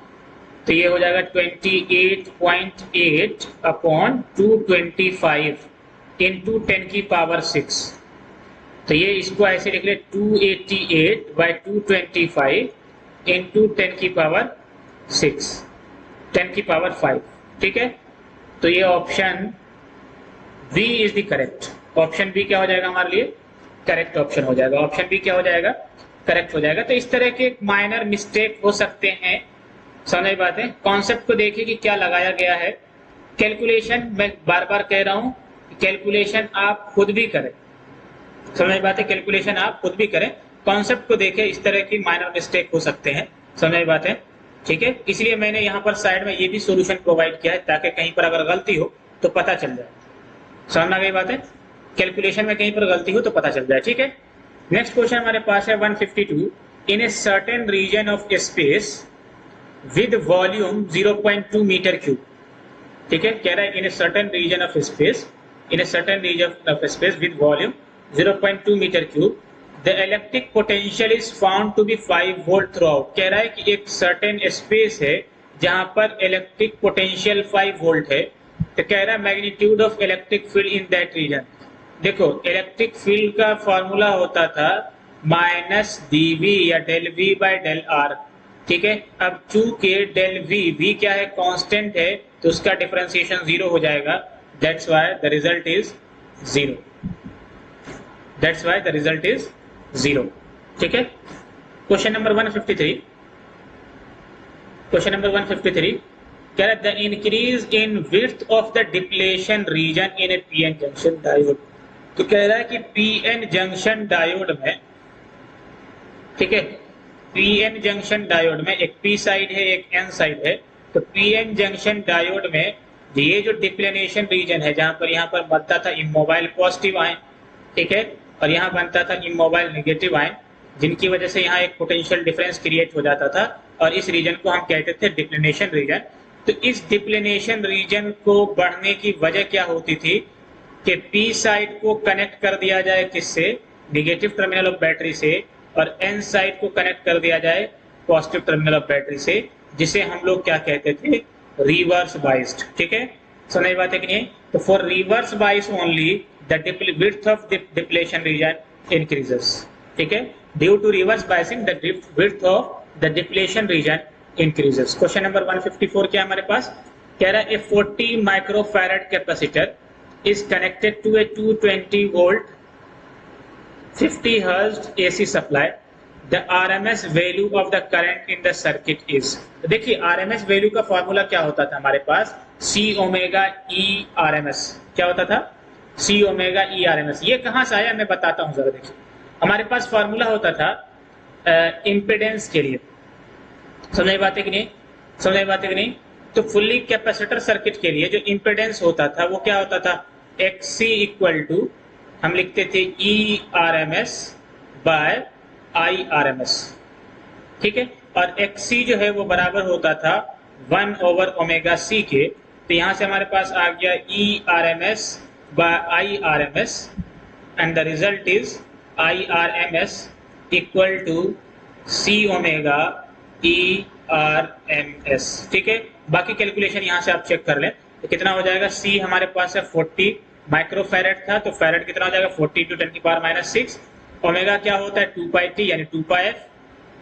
तो ये हो जाएगा 28.8 अपॉन 225 इंटू 10 की पावर 6। तो ये इसको ऐसे लिख ले 288 बाई 225 इंटू 10 की पावर 6, 10 की पावर 5। ठीक है, तो ये option B is the correct. Option B क्या हो जाएगा हमारे लिए, करेक्ट ऑप्शन हो जाएगा। ऑप्शन बी क्या हो जाएगा, करेक्ट हो जाएगा। तो इस तरह के माइनर मिस्टेक हो सकते हैं, समझ बात है। कॉन्सेप्ट को देखिए कि क्या लगाया गया है। कैलकुलेशन मैं बार बार कह रहा हूं, कैलकुलेशन आप खुद भी करें, समझ बात है, कैलकुलेशन आप खुद भी करें। कॉन्सेप्ट को देखें, इस तरह की माइनर मिस्टेक हो सकते हैं, समझ बात है, ठीक है। इसलिए मैंने यहाँ पर साइड में ये भी सोल्यूशन प्रोवाइड किया है ताकि कहीं पर अगर गलती हो तो पता चल जाए। समझ आ गई बात है, कैलकुलेशन में कहीं पर गलती हो तो पता चल जाए, ठीक है। नेक्स्ट क्वेश्चन हमारे पास है 152। In a certain region of space with volume 0.2 metre cube, ठीक है, कह रहा है in a certain region of space, in a certain region of space with volume 0.2 metre cube the electric potential is found to be 5 volt throughout. कह रहा है कि एक सर्टेन स्पेस है जहां पर इलेक्ट्रिक पोटेंशियल 5 वोल्ट है, तो कह रहा है magnitude of electric field in that region. देखो, इलेक्ट्रिक फील्ड का फॉर्मूला होता था माइनस dV या del V by del R, ठीक है। अब चूंकि डेल V क्या है, कांस्टेंट है, तो उसका डिफरेंशिएशन 0 हो जाएगा। That's why the result is 0, that's why the result is 0, ठीक है। क्वेश्चन नंबर 153, क्वेश्चन नंबर 153 कह रहा है the increase in width of the depletion region in A PN junction diode. तो कह रहा है कि पीएन जंक्शन डायोड में, ठीक है, पीएन जंक्शन डायोड में एक पी साइड है एक एन साइड है, तो पीएन जंक्शन डायोड में ये जो डिप्लेनेशन रीजन है जहां पर यहाँ पर बनता था इमोबाइल पॉजिटिव आयन, ठीक है, और यहाँ बनता था इमोबाइल नेगेटिव आयन, जिनकी वजह से यहाँ एक पोटेंशियल डिफरेंस क्रिएट हो जाता था, और इस रीजन को हम कहते थे डिप्लेनेशन रीजन। तो इस डिप्लेनेशन रीजन को बढ़ने की वजह क्या होती थी कि पी साइड को कनेक्ट कर दिया जाए किससे, नेगेटिव टर्मिनल ऑफ बैटरी से, और एन साइड को कनेक्ट कर दिया जाए पॉजिटिव टर्मिनल ऑफ बैटरी से, जिसे हम लोग क्या कहते थे, रिवर्स बाइस्ड, ठीक है। समझ बात है कि नहीं। तो for reverse bias only the width of the depletion region increases. ठीक है, due to reverse biasing the width of the depletion region increases. Question number 154 क्या हमारे पास कह रहा है, a 40 microfarad capacitor is connected to a 220 volt 50 hertz AC supply. The RMS value of the current in the circuit is. तो देखिए RMS value का formula क्या होता था हमारे पास, C ओमेगा E RMS. क्या होता था, C ओमेगा E RMS. ये कहां से आया मैं बताता हूं जरा देखिए. हमारे पास फॉर्मूला होता था इम्पीडेंस के लिए. समझ बात है कि नहीं, समझ बात है कि नहीं. तो फुल्ली कैपेसिटर सर्किट के लिए जो इम्पीडेंस होता था वो क्या होता था, XC इक्वल टू हम लिखते थे E RMS by I RMS. ठीक है, और XC जो है वो बराबर होता था 1 ओवर ओमेगा C के. तो यहां से हमारे पास आ गया E RMS by I RMS and the result is I RMS equal to C omega E RMS. ठीक है, बाकी कैलकुलेशन यहां से आप चेक कर लें. तो कितना हो जाएगा, C हमारे पास है 40 माइक्रोफैरेड था, तो फैरेड कितना हो जाएगा 40 × 10⁻⁻⁶. ओमेगा क्या होता है 2 पाई टी यानी 2 पाई एफ.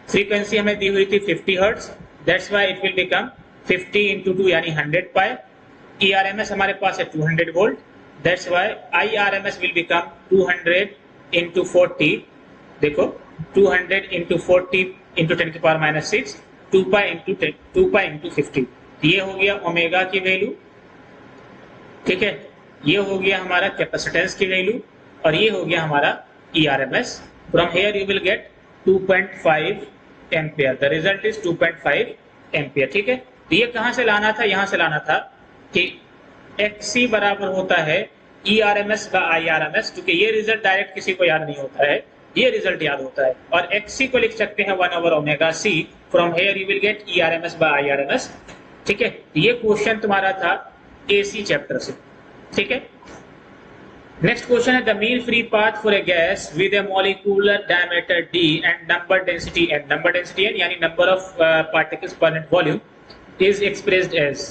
फ्रीक्वेंसी हमें दी हुई थी 50 hertz, that's why it will become 50 × 2 यानी 100 पाई. ERMS हमारे पास है 200 volt, that's why IRMS will become 200 × 40. देखो 200 × 40 × 10⁻⁻⁶, 2 पाई × 50. ये हो गया ओमेगा की वैल्यू. ठीक है, ये हो गया हमारा कैपेसिटेंस की वैल्यू और ये हो गया हमारा ERMS. From here you will get 2.5 ampere. The result is 2.5 ampere. ठीक है, तो ये कहां से लाना था, यहां से लाना था कि XC बराबर होता है ERMS का IRMS, क्योंकि ये रिजल्ट डायरेक्ट किसी को याद नहीं होता है, ये रिजल्ट याद होता है. और XC को लिख सकते हैं 1 over omega C. From here you will get ERMS by IRMS. ठीक है, ये क्वेश्चन तुम्हारा था AC चैप्टर से. ठीक है, नेक्स्ट क्वेश्चन है, the mean free path for a gas with a molecular diameter d and number density n. Number density n यानी number of particles per unit volume is expressed as.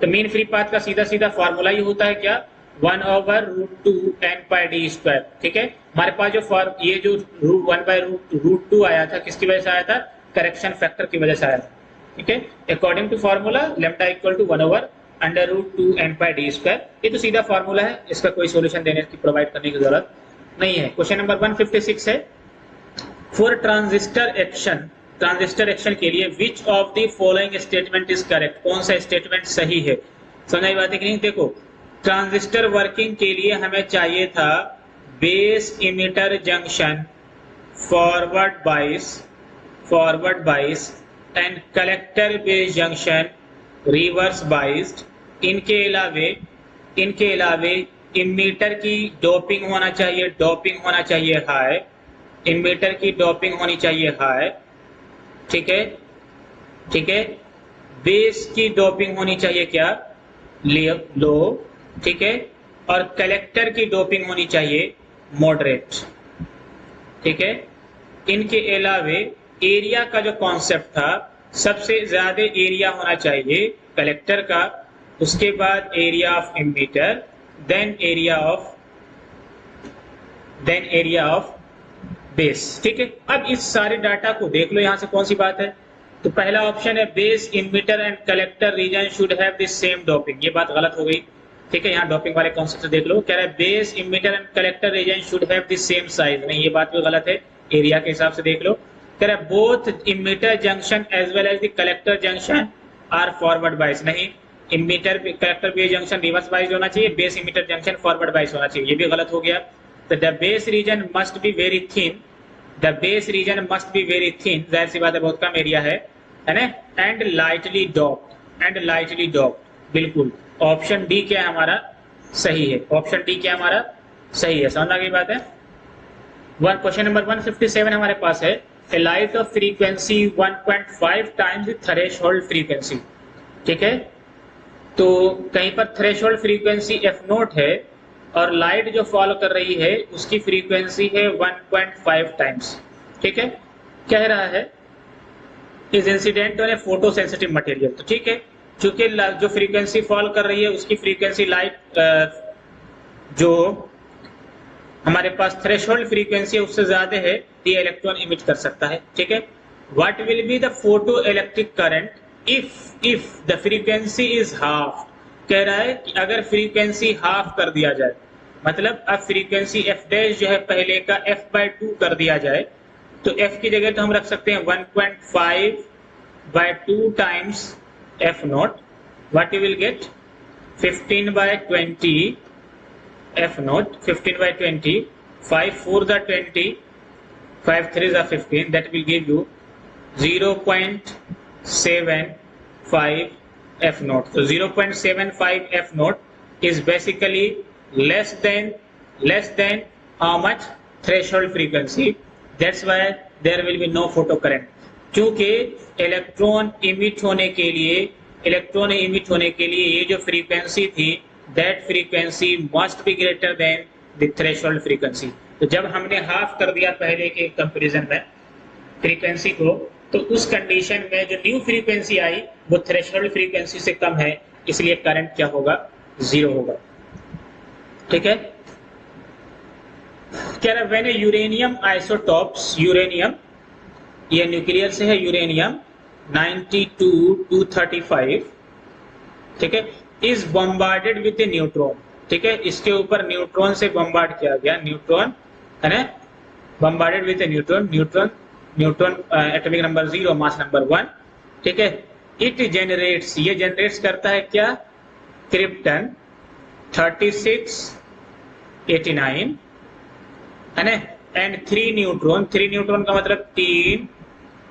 तो mean free path का सीधा सीधा formula ही होता है क्या, 1 over √2 n pi d square. ठीक है, हमारे पास जो ये जो 1/√2 आया था किसकी वजह से आया था, करेक्शन फैक्टर की वजह से आया था. ठीक है, according to formula lambda equal to 1 over √2 n pi d square. ये तो सीधा फार्मूला है, इसका कोई सॉल्यूशन देने की प्रोवाइड करने की जरूरत नहीं है. क्वेश्चन नंबर 156 है, फॉर ट्रांजिस्टर एक्शन के लिए which of the following statement is correct. कौन सा स्टेटमेंट सही है, समझ बात है कि नहीं. देखो ट्रांजिस्टर वर्किंग के लिए हमें चाहिए था बेस इमिटर जंक्शन फॉरवर्ड बाइस and collector base junction reverse biased. इनके अलावे इमीटर की डोपिंग होना चाहिए हाई. इमीटर की डोपिंग होनी चाहिए हाई. ठीक है, बेस की डोपिंग होनी चाहिए क्या, लो. ठीक है, और कलेक्टर की डोपिंग होनी चाहिए मॉडरेट. ठीक है, इनके अलावे एरिया का जो कॉन्सेप्ट था, सबसे ज्यादा एरिया होना चाहिए कलेक्टर का, उसके बाद area of emitter, then area of base. ठीक है, अब इस सारे डाटा को देख लो, यहां से कौन सी बात है. तो पहला ऑप्शन है base emitter and collector region should have the same doping. ये बात गलत हो गई. ठीक है, यहाँ डोपिंग वाले कॉन्सेप्ट से देख लो, कह रहा है base emitter and collector region should have the same size. नहीं, ये बात भी गलत है, एरिया के हिसाब से देख लो. कह रहा है both emitter junction as well as the collector junction are forward bias. नहीं, emitter collector base junction reverse bias होना चाहिए, बेस इमीटर जंक्शन फॉरवर्ड बाइस होना चाहिए. ये भी गलत हो गया. तो the base reason must be very thin, जाहिर सी बात है बहुत कम एरिया है ना. And lightly doped. बिल्कुल ऑप्शन डी क्या है हमारा सही है, ऑप्शन डी क्या हमारा सही है. समझ आ गई बात है. क्वेश्चन नंबर 157 हमारे पास है, a light of frequency 1.5 times the threshold frequency. ठीक है, तो कहीं पर थ्रेशोल्ड फ्रीक्वेंसी f0 है और लाइट जो फॉलो कर रही है उसकी फ्रीक्वेंसी है 1.5 टाइम्स. ठीक है, कह रहा है is incident on A photo sensitive material. तो ठीक है, चूंकि जो फ्रीक्वेंसी फॉलो कर रही है उसकी फ्रीक्वेंसी लाइट जो हमारे पास थ्रेशोल्ड फ्रीक्वेंसी उससे ज्यादा है, ये इलेक्ट्रॉन इमिट कर सकता है, ठीक है। What will be the photo electric current if the frequency is half. कह रहा है कि अगर फ्रीक्वेंसी हाफ कर दिया जाए, मतलब अब फ्रीक्वेंसी एफ डैश जो है पहले का एफ बाय 2 कर दिया जाए, तो एफ की जगह तो हम रख सकते हैं 1.5 by 2 times f naught. What you will get? 15 by 20 f naught. 15 by 20. 5 4 the 20. 5 3 the 15. That will give you 0.75 f naught. So 0.75 f naught is basically less than how much? Threshold frequency. That's why there will be no photo current. क्योंकि electron emit होने के लिए ये जो frequency थी, that frequency must be greater than the threshold frequency. तो जब हमने हाफ कर दिया पहले के कंपैरिजन में फ्रीक्वेंसी को, तो उस कंडीशन में जो न्यू फ्रीक्वेंसी आई वो थ्रेशोल्ड फ्रीक्वेंसी से कम है, इसलिए करंट क्या होगा? 0 होगा, ठीक है। क्या रहा? व्हेन यूरेनियम आइसोटॉप्स, यूरेनियम ये न्यूक्लियर से है, यूरेनियम 92-235, ठीक है, is bombarded with A neutron, ठीक है, इसके ऊपर न्यूट्रॉन से बॉम्बार्ड किया गया, न्यूट्रॉन है ना, bombarded with A neutron atomic number 0 mass number 1, ठीक है। इट जनरेट्स, ये जनरेट्स करता है क्या? क्रिप्टन 3689 है ना, एंड 3 न्यूट्रॉन का मतलब 3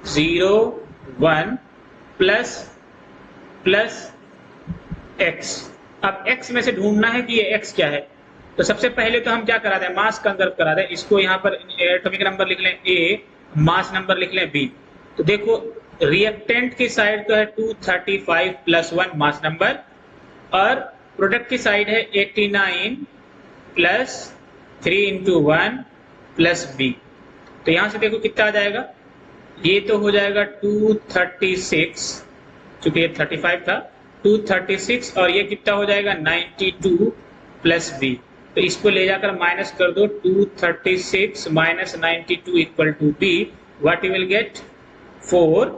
0 1 प्लस x। अब x में से ढूंढना है कि ये x क्या है, तो सबसे पहले तो हम क्या करा दें? मास कंजर्व करा दें। इसको यहाँ पर एटॉमिक नंबर लिख लें A, मास नंबर लिख लें B। तो देखो रिएक्टेंट की साइड तो है 235 प्लस 1 मास नंबर, और प्रोडक्ट की साइड है 89 प्लस 3 इंटू 1 प्लस B। तो यहां से देखो कितना आ जाएगा, ये तो हो जाएगा 236, चूंकि ये 35 था, 236, और ये कितना हो जाएगा 92 प्लस B। तो इसको ले जाकर माइनस कर दो, 236 minus 92 equal to B। What you will get? 4,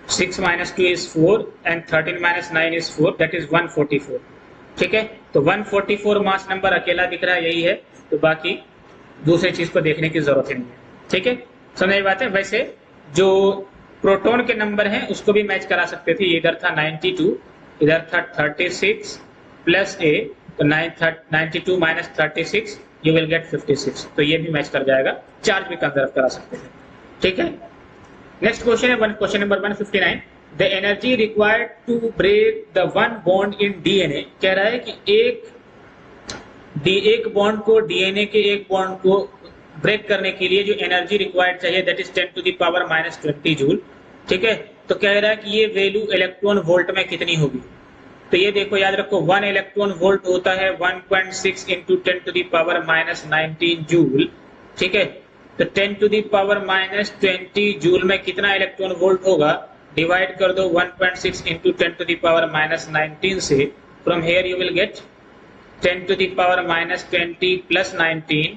6 minus 2 is 4 and 13 minus 9 is 4, that is 144, ठीक है। तो 144 मास नंबर अकेला दिख रहा है, यही है, तो बाकी दूसरी चीज को देखने की जरूरत ही नहीं है, ठीक है, समझ बात है। वैसे जो प्रोटॉन के नंबर हैं उसको भी मैच करा सकते थे, इधर था 92, इधर था 36 प्लस A, तो 92 माइनस 36 यू विल गेट 56, तो ये भी मैच कर जाएगा, चार्ज भी कंजर्व करा सकते हैं, ठीक है। नेक्स्ट क्वेश्चन है question number 159, the energy required to break the one bond in DNA। कह रहा है कि एक बॉन्ड को, DNA के एक बॉन्ड को ब्रेक करने के लिए जो एनर्जी रिक्वायर्ड चाहिए, that is 10 to the power -20 joule, ठीक है। तो कह रहा है कि ये वैल्यू इलेक्ट्रॉन वोल्ट में कितनी होगी। तो ये देखो, याद रखो 1 इलेक्ट्रॉन वोल्ट होता है 1.6 into 10 to the power -19 joule, ठीक है। तो 10 टू द पावर -20 जूल में कितना इलेक्ट्रॉन वोल्ट होगा, डिवाइड कर दो 1.6 इंटू 10 टू द पावर -19 से। From here you will get 10 to the power -20 plus 19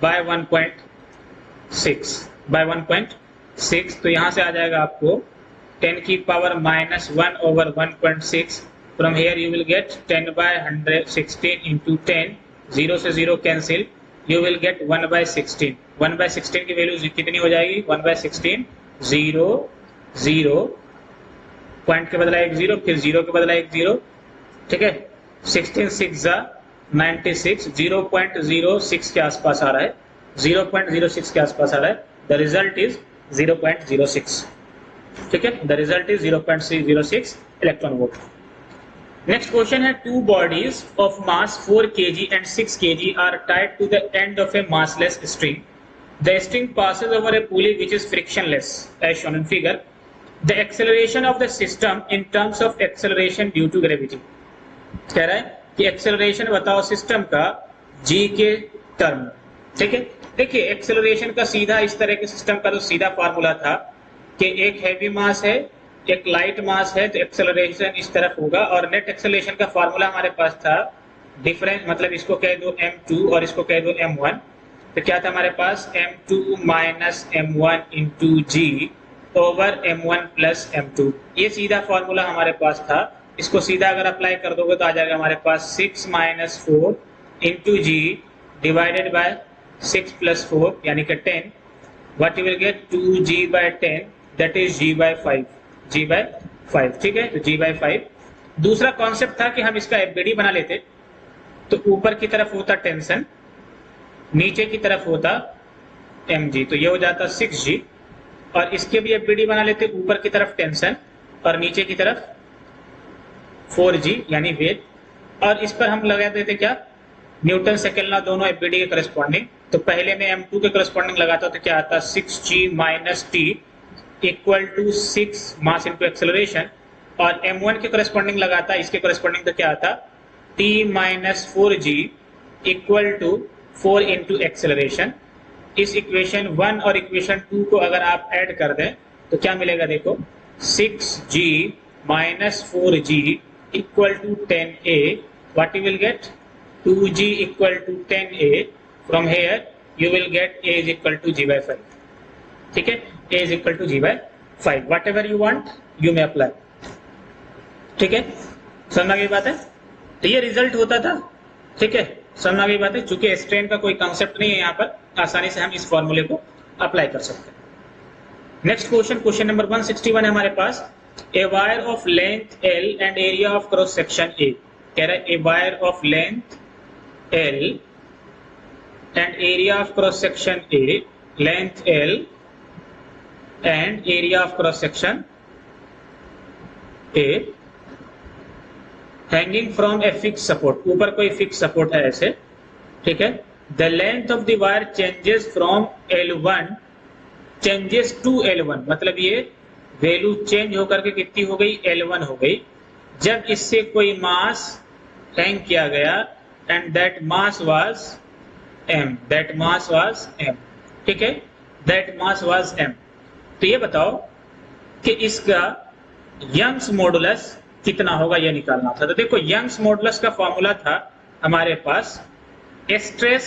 by 1.6, तो यहां से आ जाएगा आपको 10 की power -1 over 1.6। From here you will get 10 by 116 into 10, 0 से 0 कैंसिल, यू विल गेट 1/16। 1/16 की वैल्यू कितनी हो जाएगी? 1/16, 0 0, पॉइंट के बदला एक 0, फिर 0 के बदला एक 0, ठीक है। 16 6 96, 0.06 के आसपास आ रहा है, 0.06 के आसपास आ रहा है। द रिजल्ट इज 0.06, ठीक है, the result is 0.06 electron volt. Next question है, two bodies of mass 4 kg and 6 kg are tied to the end of a massless string. The string passes over a pulley which is frictionless as shown in figure. The acceleration of the system in terms of acceleration due to gravity। कह रहा है कि acceleration बताओ system का G के term, ठीक है। देखिए एक्सेलरेशन का सीधा, इस तरह के सिस्टम का तो सीधा फार्मूला था कि एक हैवी मास है, एक लाइट मास है, तो एक्सेलरेशन इस तरफ होगा, और नेट एक्सेलरेशन का फार्मूला हमारे पास था डिफरेंस मतलब इसको कह दो m2 और इसको कह दो m1, तो क्या था हमारे पास m2 माइनस m1 इंटू जी ओवर m1 प्लस m2। ये सीधा फॉर्मूला हमारे पास था, इसको सीधा अगर अप्लाई कर दोगे तो आ जाएगा हमारे पास 6 minus 4 into g divided by 6 plus 4 यानी कि 10, what you will get 2g by 10 that is g by 5, g by 5। ठीक है, तो g बाय 5। दूसरा कॉन्सेप्ट था कि हम इसका एफबीडी बना लेते, तो ऊपर की तरफ होता टेंशन, नीचे की तरफ होता mg, तो ये हो जाता 6g, और इसके भी एफबीडी बना लेते, ऊपर की तरफ टेंशन और नीचे की तरफ 4g यानी वेट, और इस पर हम लगा देते क्या, न्यूटन सेकेंड लॉ, दोनों एफबीडी के करस्पॉन्डिंग। तो पहले में m2 के करस्पॉन्डिंग लगाता तो क्या आता 6g minus T equal to 6 mass into acceleration, और m1 के करस्पॉन्डिंग लगाता, इसके करस्पॉन्डिंग तो क्या आता t minus 4g equal to 4 into acceleration. इस इक्वेशन 1 और इक्वेशन 2 को अगर आप ऐड कर दें तो क्या मिलेगा, देखो 6g minus 4g equal to 10a, what you will get 2g equal to 10a, from here you will get a is equal to g by 5। ठीक है, a is equal to g by 5, whatever you want you may apply. ठीक है, समझ गई बात है, तो ये रिजल्ट होता था। ठीक है, समझ गई बात है, चूंकि स्ट्रेन का कोई कंसेप्ट नहीं है यहाँ पर, आसानी से हम इस फॉर्मूले को अप्लाई कर सकते हैं। नेक्स्ट क्वेश्चन, क्वेश्चन नंबर 161 है हमारे पास, a wire of length L and area of cross section A। कह रहा है a wire of length L and area of cross section A, length L and area of cross section A hanging from a fix support, ऊपर कोई fix support है ऐसे। ठीक है, the length of the wire changes from L1 changes to L1, मतलब ये value change होकर के कितनी हो गई, L1 हो गई, जब इससे कोई मास हैंग किया गया, and that mass was m, that mass was m। ठीक है, दैट मास वाज m। तो ये बताओ कि इसका यंग्स मॉडुलस कितना होगा, ये निकालना था। तो देखो यंग्स मॉडुलस का फॉर्मूला था हमारे पास stress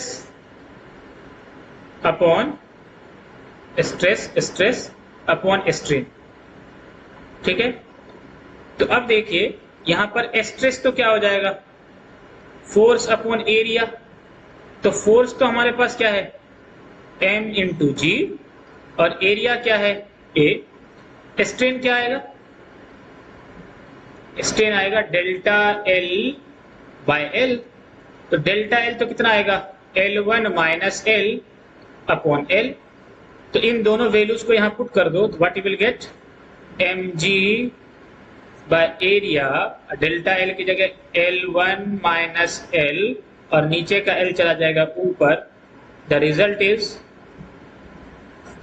upon stress, stress upon strain. ठीक है, तो अब देखिए यहां पर स्ट्रेस तो क्या हो जाएगा, फोर्स अपॉन एरिया, तो फोर्स तो हमारे पास क्या है m इंटू जी, और एरिया क्या है a। स्ट्रेन क्या आएगा, स्ट्रेन आएगा डेल्टा L बाय L, तो डेल्टा L तो कितना आएगा L1 minus L upon L। तो इन दोनों वैल्यूज को यहां पुट कर दो, तो what you will gate mg by area, delta L की जगह L1 माइनस L और नीचे का L चला जाएगा ऊपर, the result is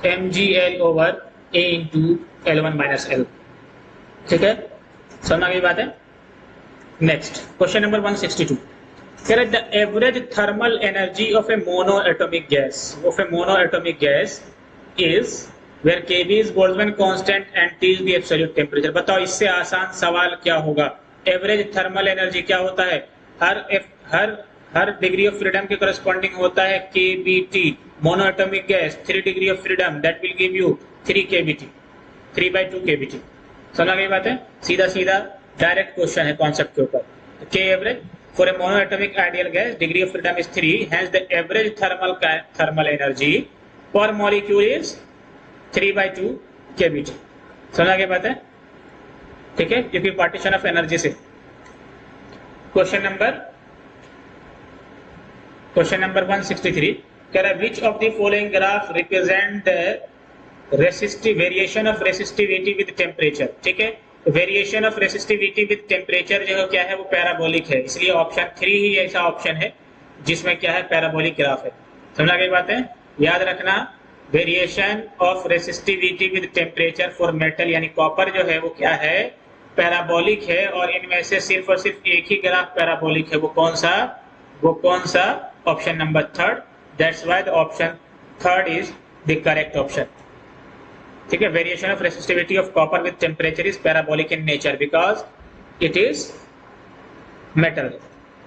mgl over a into L1 minus L। ठीक है, समझ गई बात है। नेक्स्ट क्वेश्चन नंबर 162, कह रहा है the average thermal energy of A mono atomic gas, of A mono atomic gas is where Kb is Boltzmann constant and T is the absolute temperature। बताओ इससे आसान सवाल क्या होगा, एवरेज थर्मल एनर्जी क्या होता है, हर डिग्री ऑफ फ्रीडम के करस्पॉन्डिंग होता है kBT, mono atomic gas 3 degree of freedom that will give you 3 kBT, 3/2 kBT। समझ गई बात है, सीधा सीधा डायरेक्ट क्वेश्चन है कॉन्सेप्ट के ऊपर। K average for a mono atomic ideal gas degree of freedom is 3, hence the average thermal energy per molecule is 3/2 kBT। समझ गई बात है, ठीक है, क्योंकि पार्टीशन ऑफ एनर्जी से। क्वेश्चन नंबर 163 कह रहा है which of the following graph represent resistive variation of resistivity with temperature. ठीक है, variation of resistivity with temperature जो क्या है वो पैराबोलिक है, इसलिए ऑप्शन 3 ही ऐसा ऑप्शन है जिसमें क्या है पैराबोलिक ग्राफ है। समझ गई बात है, याद रखना variation of resistivity with temperature for metal यानी कॉपर जो है वो क्या है पैराबोलिक है, और इनमें से सिर्फ और सिर्फ एक ही ग्राफ पैराबोलिक है, वो कौन सा option number 3, that's why the option 3 is the correct option. ठीक है, variation of resistivity of copper with temperature is parabolic in nature because it is metal.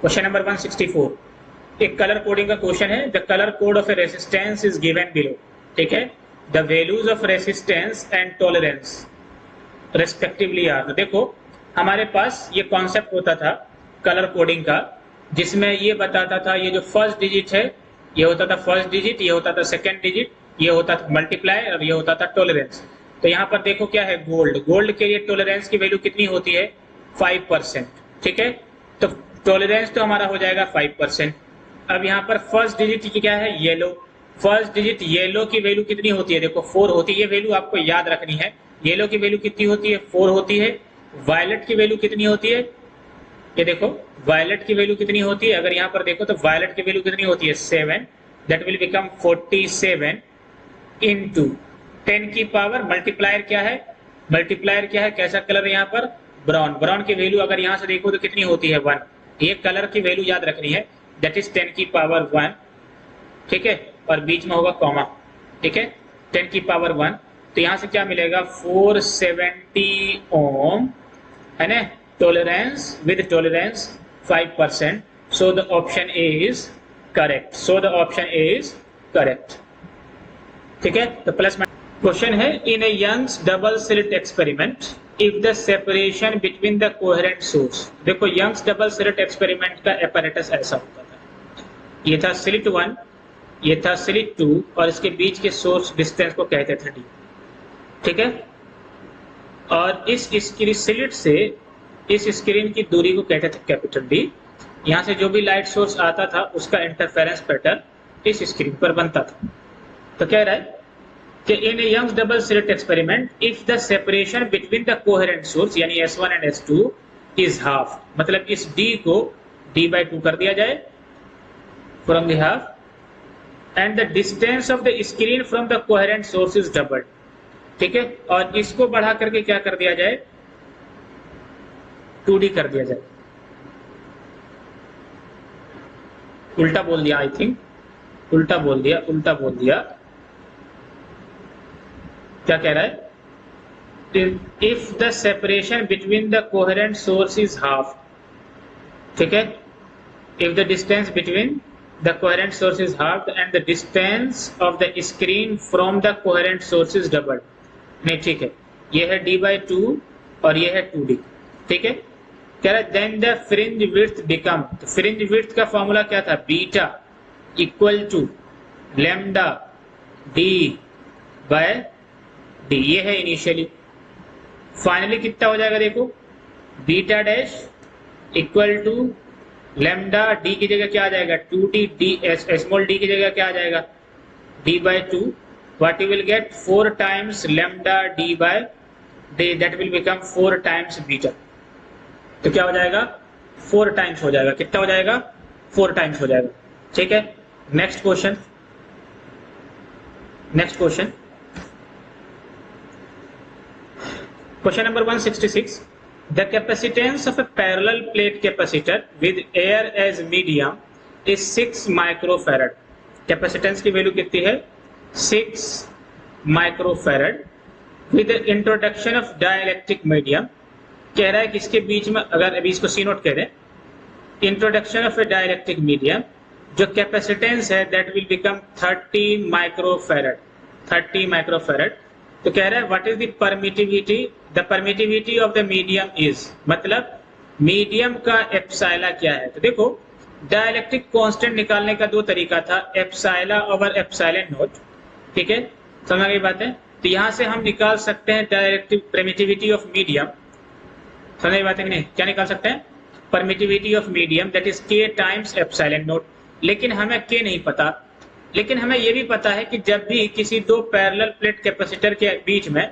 Question number 164 एक कलर कोडिंग का question है। The colour code of a resistance is given below. ठीक है, the values of resistance and tolerance respectively are. तो देखो हमारे पास ये concept होता था कलर कोडिंग का, जिसमें ये बताता था ये जो फर्स्ट डिजिट है ये होता था फर्स्ट डिजिट, ये होता था सेकंड डिजिट, ये होता था मल्टीप्लाई और ये होता था टॉलरेंस। तो यहाँ पर देखो क्या है, गोल्ड। गोल्ड के लिए टॉलरेंस की वैल्यू कितनी होती है 5%। ठीक है, तो टॉलरेंस तो हमारा हो जाएगा 5%। अब यहाँ पर फर्स्ट डिजिट की क्या है, येलो। फर्स्ट डिजिट येलो की वैल्यू कितनी होती है, देखो 4 होती है। ये वैल्यू आपको याद रखनी है। येलो की वैल्यू कितनी होती है 4 होती है। वायलेट की वैल्यू कितनी होती है, ये देखो वायलेट की वैल्यू कितनी होती है, अगर यहाँ पर देखो तो वायलेट की वैल्यू कितनी होती है 7। दैट विल बिकम 47 इंटू 10 की पावर मल्टीप्लायर क्या है, मल्टीप्लायर क्या है, कैसा कलर है यहाँ पर ब्राउन। ब्राउन की वैल्यू अगर यहाँ से देखो तो कितनी होती है 1। ये कलर की वैल्यू याद रखनी है, दैट इज 10 की पावर 1। ठीक है, और बीच में होगा कॉमा। ठीक है, 10 की पावर 1। तो यहाँ से क्या मिलेगा 470 ओम है ना, tolerance with tolerance 5%. So the option A is correct. So the option A is correct. ठीक है, तो प्लस क्वेश्चन है in a Young's double slit experiment if the separation between the coherent source. देखो यंग्स डबल स्लिट एक्सपेरिमेंट का apparatus ऐसा होता था, ये था स्लिट 1, ये था स्लिट 2 और इसके बीच के सोर्स डिस्टेंस को कहते थे D। ठीक है, और इस स्लिट से इस स्क्रीन की दूरी को कहते थे कैपिटल D। यहाँ से जो भी लाइट सोर्स आता था उसका इंटरफेरेंस पैटर्न इस स्क्रीन पर बनता था। तो कह रहा है कि in a Young's double slit experiment if the separation between the coherent source यानी S1 and S2 is half, मतलब इस D को D/2 कर दिया जाए from the half and the distance of the screen from the coherent source is doubled. ठीक है, और इसको बढ़ा करके क्या कर दिया जाए 2D कर दिया जाए। उल्टा बोल दिया, आई थिंक उल्टा बोल दिया, उल्टा बोल दिया। क्या कह रहा है, if the separation between the coherent source is half. ठीक है, if the distance between the coherent source is half and the distance of the screen from the coherent source is double. नहीं ठीक है, ये है D/2 और ये है 2D। ठीक है, कह रहा है then the fringe width become. तो फ्रिंज विड्थ का फॉर्मूला क्या था, beta equal to lambda D/D। ये है इनिशियली। फाइनली कितना हो जाएगा देखो, beta dash equal to lambda D की जगह क्या आ जाएगा 2D, स्मॉल d की जगह क्या आ जाएगा D/2। what you will get 4 times lambda D/D, that will become 4 times beta। तो क्या हो जाएगा 4 टाइम्स हो जाएगा, कितना हो जाएगा 4 टाइम्स हो जाएगा। ठीक है, next question, next question, question number 166। The capacitance of a parallel plate capacitor with air as medium is 6 microfarad. Capacitance की वैल्यू कितनी है 6 microfarad with introduction of dielectric medium. कह रहा है कि इसके बीच में, अगर अभी इसको सी नोट कह रहे हैं, introduction of A dielectric medium, जो कैपेसिटेंस है that will become 30 microfarad, 30 microfarad. तो कह रहा है what is the permittivity, the permittivity of the medium is, मतलब मीडियम का एप्सिलॉन क्या है। तो देखो डाइलेक्ट्रिक कांस्टेंट निकालने का 2 तरीका था, एप्सिलॉन ओवर एप्सिलॉन नॉट। ठीक है, समझ गई बात है। तो यहां से हम निकाल सकते हैं डाइलेक्ट्रिक परमिटिविटी ऑफ मीडियम, समझ गई बात है कि नहीं, क्या निकाल सकते हैं permittivity of medium that is K times epsilon not. लेकिन हमें K नहीं पता, लेकिन हमें यह भी पता है कि जब भी किसी 2 पैरेलल प्लेट कैपेसिटर के बीच में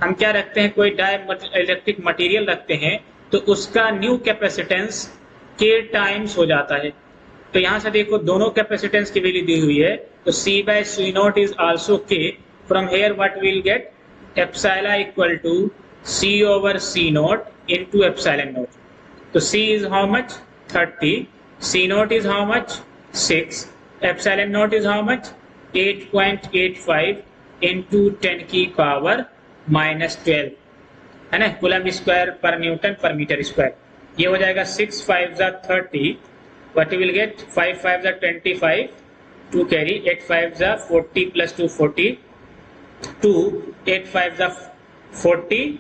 हम क्या रखते हैं, कोई डाइलेक्ट्रिक मटेरियल रखते हैं, तो उसका न्यू कैपेसिटेंस K टाइम्स हो जाता है। तो यहां से देखो दोनों कैपेसिटेंस की वैल्यू दी हुई है, तो C/C0 is also K। From here what will get epsilon equal to C/C0 into epsilon naught। तो C is how much 30, C0 is how much 6, epsilon naught is how much 8.85 into 10 की power -12 है ना, coulomb square पर Newton पर metre square. ये हो जाएगा 6 5 30 what you will get 5 5s are 25, 2 carry, 8 5s are 40 plus 2 40, 2 8 5s are 40,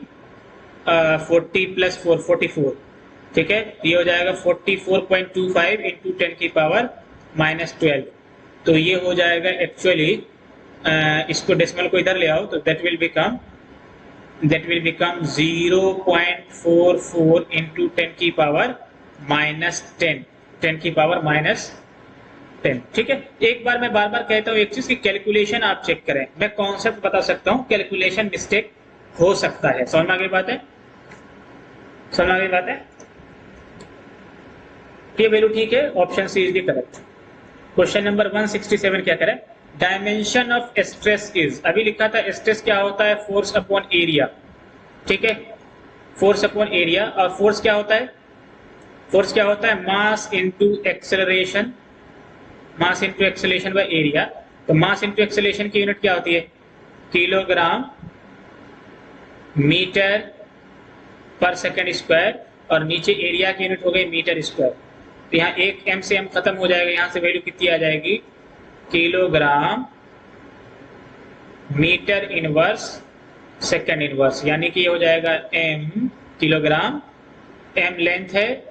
40 plus 4 44, ठीक है। ये हो जाएगा 44.25 इंटू 10 की पावर माइनस 12। तो ये हो जाएगा एक्चुअली, इसको डेसिमल को इधर ले आओ तो दैट विल बिकम 0.44 इंटू 10 की पावर माइनस 10, 10 की पावर माइनस 10, ठीक है। एक बार मैं बार बार कहता हूँ एक चीज की कैलकुलेशन आप चेक करें, मैं कॉन्सेप्ट बता सकता हूँ, कैलकुलेशन मिस्टेक हो सकता है। समझ में आ गई बात है? समझ में आ गई बात है? ये वैल्यू ठीक है, option C is the correct. Question number 167 क्या करें? डायमेंशन ऑफ स्ट्रेस इज, अभी लिखा था स्ट्रेस क्या होता है? फोर्स अपॉन एरिया, ठीक है, फोर्स अपॉन एरिया। और फोर्स क्या होता है? फोर्स क्या होता है? मास into acceleration, mass into acceleration by area. तो मास इंटू एक्सेलरेशन की यूनिट क्या होती है? किलोग्राम मीटर पर सेकेंड स्क्वायर, और नीचे एरिया की यूनिट हो गई मीटर स्क्वायर। तो यहाँ एक m से m खत्म हो जाएगा, यहाँ से वैल्यू कितनी आ जाएगी? Kilogram metre inverse second inverse, यानी कि ये हो जाएगा m किलोग्राम, m लेंथ है,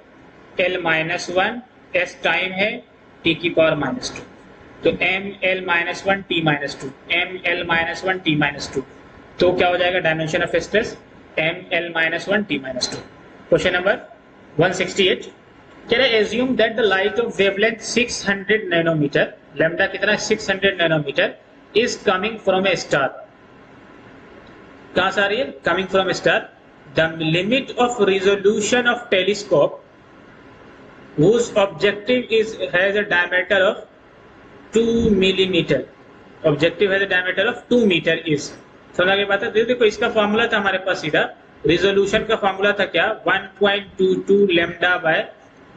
l माइनस 1, s टाइम है, t की पावर माइनस 2। तो m l minus 1 t minus 2, m l minus 1 t minus 2। तो क्या हो जाएगा dimension of stress? m l minus 1 t minus 2। Question number 168 कह रहे assume that the light of wavelength 600 nanometre, lambda कितना है? 600 nanometre, is coming from a star. कहां से आ रही है? Coming from a star. The limit of resolution of telescope whose objective is has a diameter of 2 millimeter, objective has a diameter of 2 meter is। समझ आ गई बात है? देखो इसका फॉर्मूला था हमारे पास सीधा, रिजोल्यूशन का फॉर्मूला था क्या? 1.22 लैम्डा बाय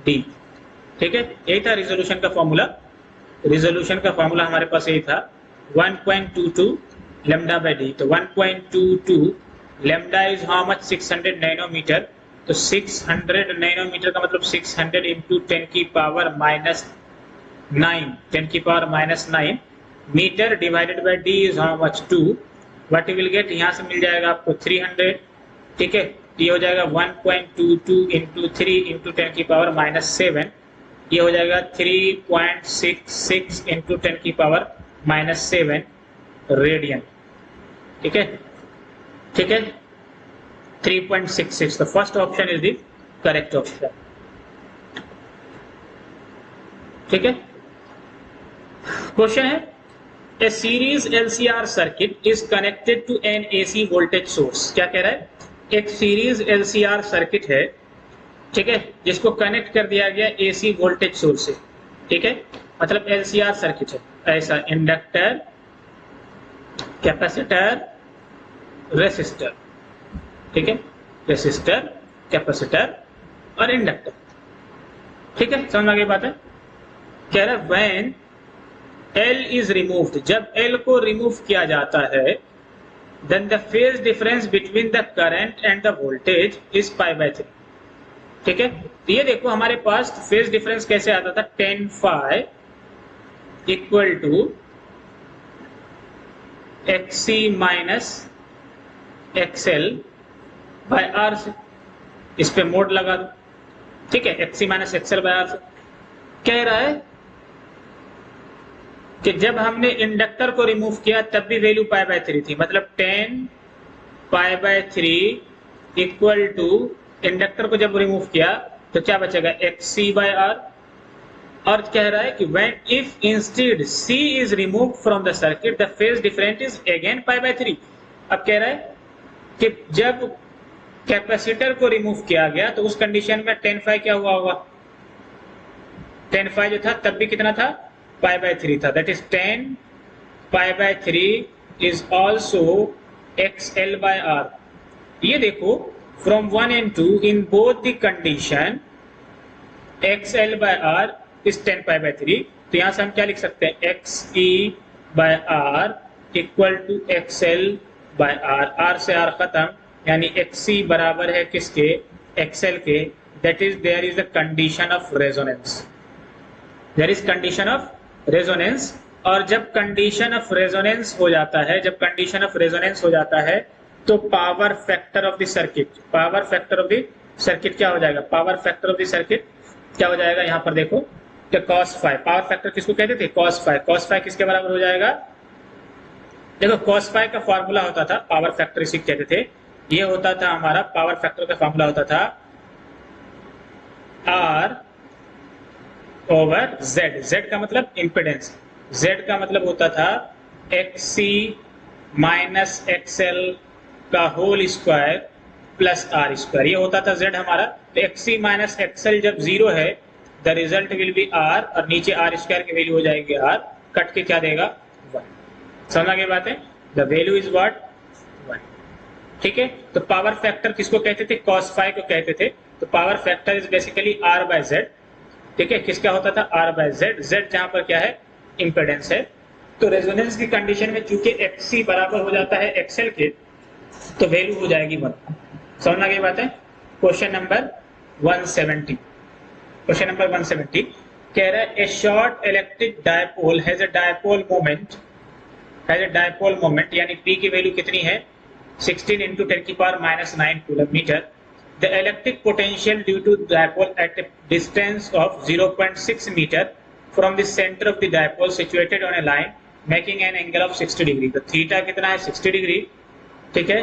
डी, ठीक है, यही था रिजोल्यूशन का फॉर्मूला। रिजोल्यूशन का फॉर्मूला हमारे पास यही था 1.22 लैम्डा बाय डी। तो 1.22 lambda is how much? 600 nanometre. तो 600 नैनोमीटर का मतलब 600 इंटू 10 की पावर माइनस 9, 10 की power minus 9 metre divided by D is how much? 2। What you will get? यहाँ से मिल जाएगा आपको 300, ठीक है। ये हो जाएगा 1.22 इंटू 3 इंटू 10 की पावर माइनस 7, ये हो जाएगा 3.66 इंटू 10 की पावर माइनस 7 रेडियन, ठीक है, ठीक है, 3.66। the first option is the correct option, ठीक है। क्वेश्चन है a series LCR circuit is connected to an AC voltage source। क्या कह रहा है? एक सीरीज LCR सर्किट है, ठीक है, जिसको कनेक्ट कर दिया गया AC वोल्टेज सोर्स से, ठीक है, मतलब LCR सर्किट है ऐसा, इंडक्टर, कैपेसिटर, रेसिस्टर, ठीक है, रेसिस्टर, कैपेसिटर और इंडक्टर, ठीक है। समझ आ गई बात है? कह रहा है व्हेन L इज रिमूव्ड, जब L को रिमूव किया जाता है, then the phase difference between the current and the voltage is pi/3, ठीक है। तो ये देखो हमारे पास फेज डिफरेंस कैसे आता था? 10 phi equal to XC minus XL by R से, इस पे मोड लगा दो, ठीक है, XC minus XL by R से। कह रहा है कि जब हमने इंडक्टर को रिमूव किया तब भी वैल्यू pi/3 थी, मतलब 10 pi/3 इक्वल टू, इंडक्टर को जब रिमूव किया तो क्या बचेगा? XC/R। और कह रहा है कि when if instead C is removed from the circuit the phase difference is again pi/3। अब कह रहा है कि जब कैपेसिटर को रिमूव किया गया तो उस कंडीशन में 10 phi क्या हुआ होगा? 10 phi जो था तब भी कितना था? pi/3 था, that is 10 pi/3 is also XL/R। ये देखो from 1 and 2 in both the condition XL/R is 10 pi/3। तो यहां से हम क्या लिख सकते हैं? XE/R equal to XL/R, R से R खत्म, यानी XC बराबर है किसके? XL के, that is there is a condition of resonance, there is condition of resonance. और जब कंडीशन ऑफ रेजोनेंस हो जाता है, जब कंडीशन ऑफ रेजोनेंस हो जाता है तो power factor of the circuit, power factor of the circuit क्या हो जाएगा, power factor of the circuit क्या हो जाएगा, यहां पर देखो कि cos फाई, पावर फैक्टर किसको कहते थे, cos फाई, cos फाई किसके बराबर हो जाएगा, देखो cos फाई का फॉर्मूला होता था, पावर फैक्टर इसी कहते थे, ये होता था हमारा पावर फैक्टर का फॉर्मूला होता था R ओवर Z, Z का मतलब इंपेडेंस, Z का मतलब होता था XC माइनस XL का whole square plus R square, ये होता था Z हमारा। तो XC माइनस XL जब 0 है the result will B R, और नीचे R स्क्वायर की वैल्यू हो जाएगी R, कट के क्या देगा 1, समझ गए बात है, द वैल्यू इज व्हाट 1, ठीक है। तो पावर फैक्टर किसको कहते थे, cos फाई को कहते थे। तो power factor is basically R by Z, ठीक है, किसका होता था R बाय Z, Z जहां पर क्या है इंपेडेंस है। तो रेजोनेंस की कंडीशन में चूंकि XC बराबर हो जाता है XL के, तो वैल्यू हो जाएगी 1, समझ गई बात है। क्वेश्चन नंबर 170, क्वेश्चन नंबर 170 कह रहा है a short electric dipole has a dipole moment, has a dipole moment, यानी P की वैल्यू कितनी है 16 into 10 की power -9 coulomb metre. The electric potential due to dipole at a distance of 0.6 meter from the center of the dipole situated on a line making an angle of 60 degree। तो theta कितना है 60 degree, ठीक है,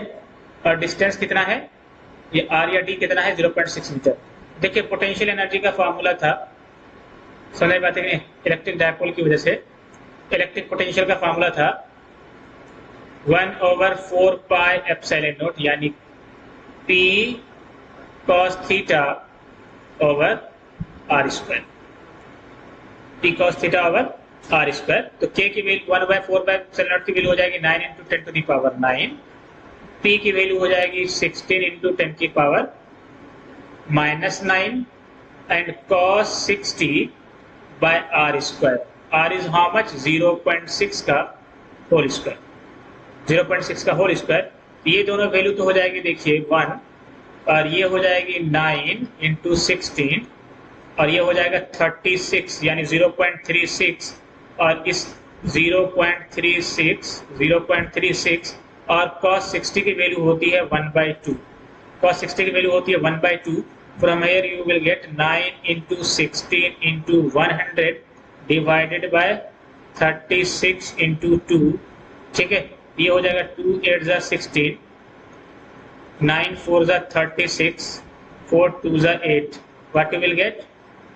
और distance कितना है, ये R या D कितना है 0.6 मीटर। देखिए पोटेंशियल एनर्जी का फॉर्मूला था, समझ बात है, इलेक्ट्रिक डायपोल की वजह से इलेक्ट्रिक पोटेंशियल का फॉर्मूला था 1/4 पाई एप्सिलॉन नॉट, यानी P cos theta over R square, P cos theta over R square. तो K की वैल्यू 1/4 पाई एप्सिलॉन नॉट की वैल्यू हो जाएगी 9 into 10 to the power 9, P की वैल्यू हो जाएगी 16 into 10 की power -9 and cos 60 by R square, R is how much 0.6 का होल स्क्वायर, 0.6 का होल स्क्वायर। ये दोनों वैल्यू तो हो जाएगी देखिए 1, और ये हो जाएगी 9 into 16, और ये हो जाएगा 36 यानी 0.36, और इस 0.36 और cos 60 की वैल्यू होती है 1/2, cos 60 की वैल्यू होती है 1/2। From here you will gate 9 into 16 into 100 divided by 36 into 2, ठीक है, ये हो जाएगा 2 8 जा 16, 9 4 जा 36, 4 2 जा 8, what you will gate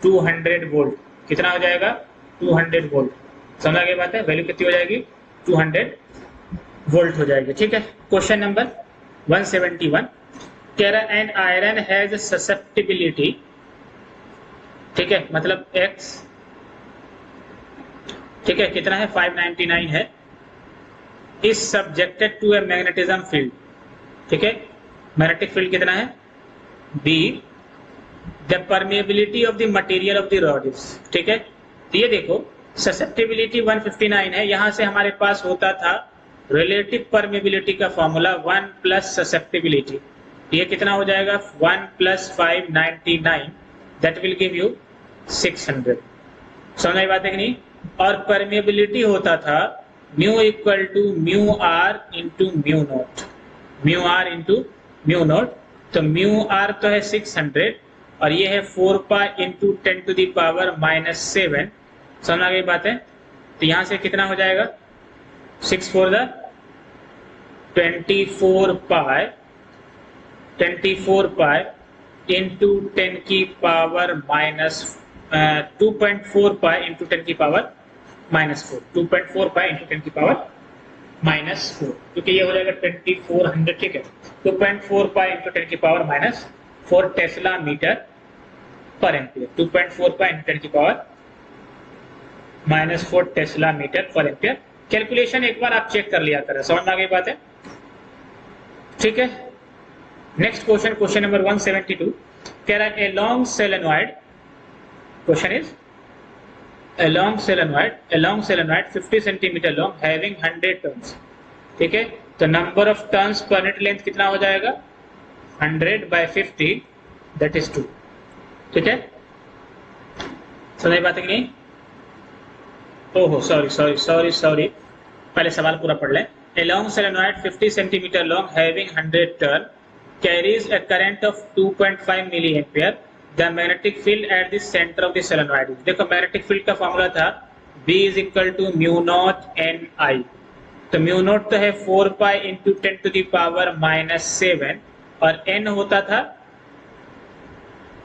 200 volt, कितना हो जाएगा 200 वोल्ट, समझ गई बात है, वैल्यू कितनी हो जाएगी 200 वोल्ट हो जाएगी, ठीक है। क्वेश्चन नंबर 171 कह रहा है एन आयरन हैज ससेप्टिबिलिटी, ठीक है, मतलब X, ठीक है, कितना है 599 है, is subjected to a magnetism field, ठीक है, मैग्नेटिक फील्ड कितना है B, the permeability of the material of the rod is, ठीक है। तो ये देखो ससेप्टिबिलिटी 159 है, यहां से हमारे पास होता था रिलेटिव परमेबिलिटी का फॉर्मूला 1 प्लस ससेप्टिबिलिटी, ये कितना हो जाएगा 1 plus 599, that will give you 600, समझ आई बात है कि नहीं। और परमेबिलिटी होता था mu equal to mu R into mu naught, mu R into mu naught. तो म्यू आर तो है 600 और ये है 4 pi into 10 to the power -7, समझ आ गई बात है। तो यहां से कितना हो जाएगा 6 4 द 24 पाई इंटू 10 की पावर -2.4 पाई इंटू 10 की पावर -4, 2.4 पाई इंटू 10 की पावर -4, क्योंकि ये हो जाएगा 2400, ठीक है। 2.4 पाई इंटू 10 की पावर -4 टेस्ला मीटर पर एम्पियर, 2.4 पाई इंटू 10 की पावर -4 टेस्ला मीटर पर एम्पियर। कैलकुलेशन एक बार आप चेक कर लिया करें, समझ में आ गई बात है, ठीक है। नेक्स्ट क्वेश्चन, क्वेश्चन नंबर 172 कह रहा है a long solenoid, question is a long solenoid 50 centimetre long having 100 turns, ठीक है। तो number of turns per unit length कितना हो जाएगा 100/50 दैट इज 2, ठीक है। समझ बात है कि नहीं। ओहो सॉरी सॉरी सॉरी सॉरी, पहले सवाल पूरा पढ़ लें। A long solenoid 50 centimeter long having 100 turn carries a current of 2.5 milliampere. The magnetic field at the center of the solenoid is, देखो मैग्नेटिक फील्ड का फॉर्मूला था B is equal to mu naught N I. तो mu naught तो है 4 pi into 10 to the power -7 और n होता था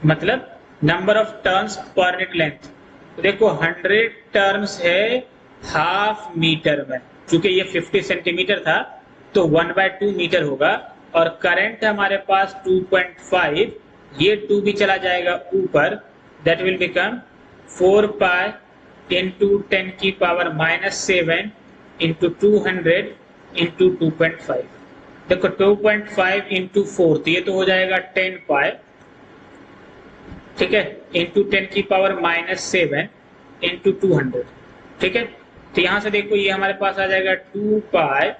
मतलब number of turns per unit length. तो देखो 100 टर्न्स है हाफ मीटर में, चूंकि ये 50 सेंटीमीटर था तो 1/2 मीटर होगा और करंट हमारे पास 2.5, ये 2 भी चला जाएगा ऊपर, that will become 4 pi into 10 की पावर -7 इंटू 200 इंटू 2.5। देखो 2.5 इंटू 4 तो ये तो हो जाएगा 10 पाई, ठीक है, इंटू 10 की पावर -7 इंटू 200, ठीक है। तो यहां से देखो ये हमारे पास आ जाएगा 2 पाई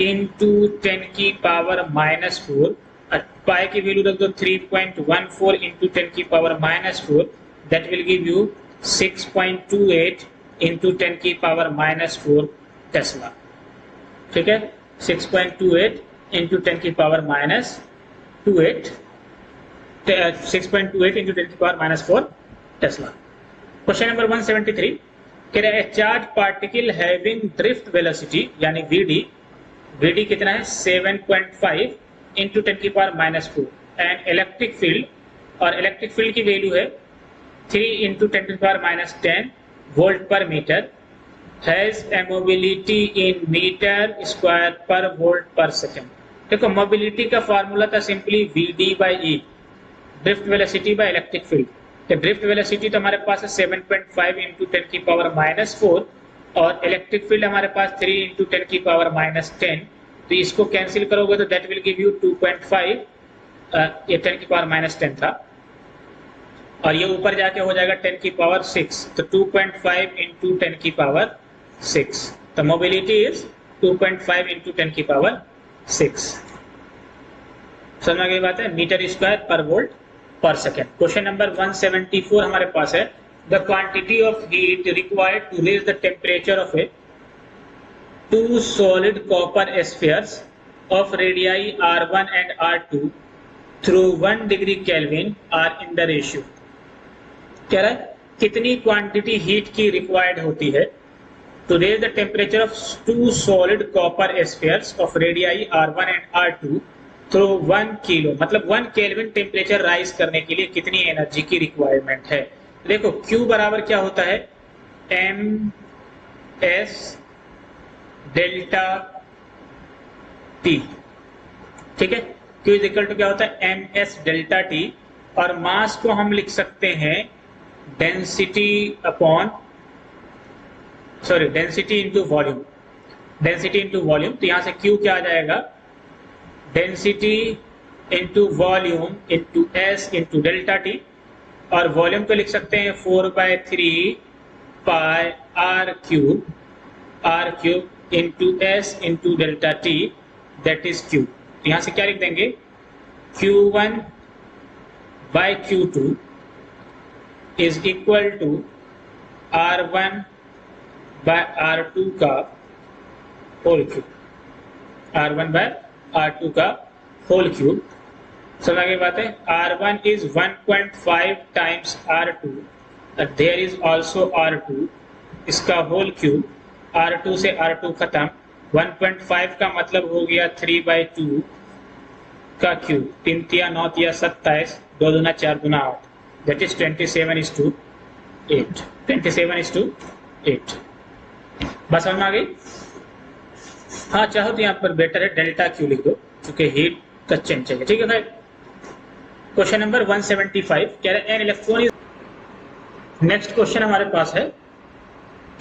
इंटू 10 की पावर -4 और पाई की वैल्यू रख दो 3.14 इंटू 10 की power -4, that will give you 6.28 into 10 की पावर -4 टेस्ला, ठीक है। 6.28 इंटू 10 की power -28 6.28 into 10 to the power -4 Tesla. Question number 173. कह रहा है charge particle having drift velocity यानी VD, VD कितना है 7.5 into 10 की पावर -4 एंड इलेक्ट्रिक फील्ड, और इलेक्ट्रिक फील्ड की वैल्यू है 3 into 10 to the power -10 volt per metre, has a mobility in metre square per volt per second. देखो mobility का formula था simply VD/E, drift velocity by electric field. तो drift velocity तो हमारे पास है 7.5 इंटू 10 की पावर -4 और इलेक्ट्रिक फील्ड हमारे पास 3 इंटू 10 की पावर -10, तो इसको कैंसिल करोगे तो दैट विल गिव यू 2.5, ये 10 की पावर -10 था और ये ऊपर जाके हो जाएगा 10 की पावर 6, तो 2.5 इंटू 10 की पावर 6, तो मोबिलिटी इज 2.5 इंटू 10 की पावर 6। समझ में गई बात है, metre square per volt per second. Question number 174 हमारे पास है, the quantity of heat required to raise the temperature of a 2 solid copper spheres of radii R1 and R2 through 1 degree kelvin are in the ratio. कह रहा है कितनी quantity heat की required होती है to raise the temperature of 2 solid copper spheres of radii R1 and R2 through 1 kilo, मतलब 1 kelvin temperature rise करने के लिए कितनी एनर्जी की रिक्वायरमेंट है। देखो Q बराबर क्या होता है MS डेल्टा T, ठीक है। Q इज इक्वल टू क्या होता है MS डेल्टा T और मास को हम लिख सकते हैं density upon density into volume, density into volume. तो यहां से Q क्या आ जाएगा density into volume into S into delta T और वॉल्यूम को लिख सकते हैं 4/3 pi R cube into S into delta T, that is Q। तो यहां से क्या लिख देंगे Q1 by Q2 is equal to R1 by R2 का whole cube, R1 by R2 का होल क्यूब। समझ गई बात है, R1 is 1.5 times R2, there is also R2, इसका होल क्यूब, R2 से R2 खत्म, 1.5 का मतलब हो गया 3/2 का क्यूब, 3 तिया 9 तिया 27, 2 दूना 4 दूना 8, दैट इज 27:8, 27:8। बस समझ में आ गई। हाँ चाहो तो यहाँ पर बेटर है डेल्टा क्यू लिख दो क्योंकि हीट का चेंज चाहिए, ठीक है भाई। क्वेश्चन नंबर 175 कह रहे हैं an electron is, next question हमारे पास है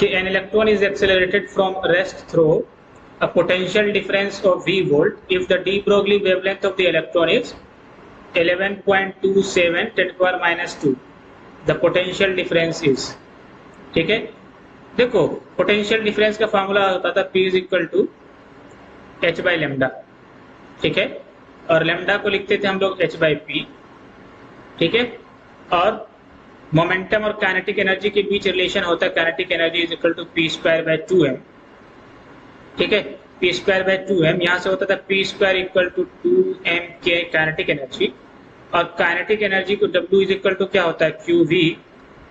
कि an electron is accelerated from rest through a potential difference of V volt if the D Broglie wavelength of the electron is 11.27 10 to the power -2, the potential difference is, ठीक है। देखो potential difference का formula होता था P is equal to h/λ, ठीक है, और lambda को लिखते थे हम लोग h/p, ठीक है, और मोमेंटम और काइनेटिक एनर्जी के बीच रिलेशन होता है kinetic energy is equal to P square by 2m, ठीक है, पी स्क्वायर बाय 2m, यहाँ से होता था P square equal to 2m के काइनेटिक एनर्जी, और काइनेटिक एनर्जी को W इज इक्वल टू क्या होता है QV,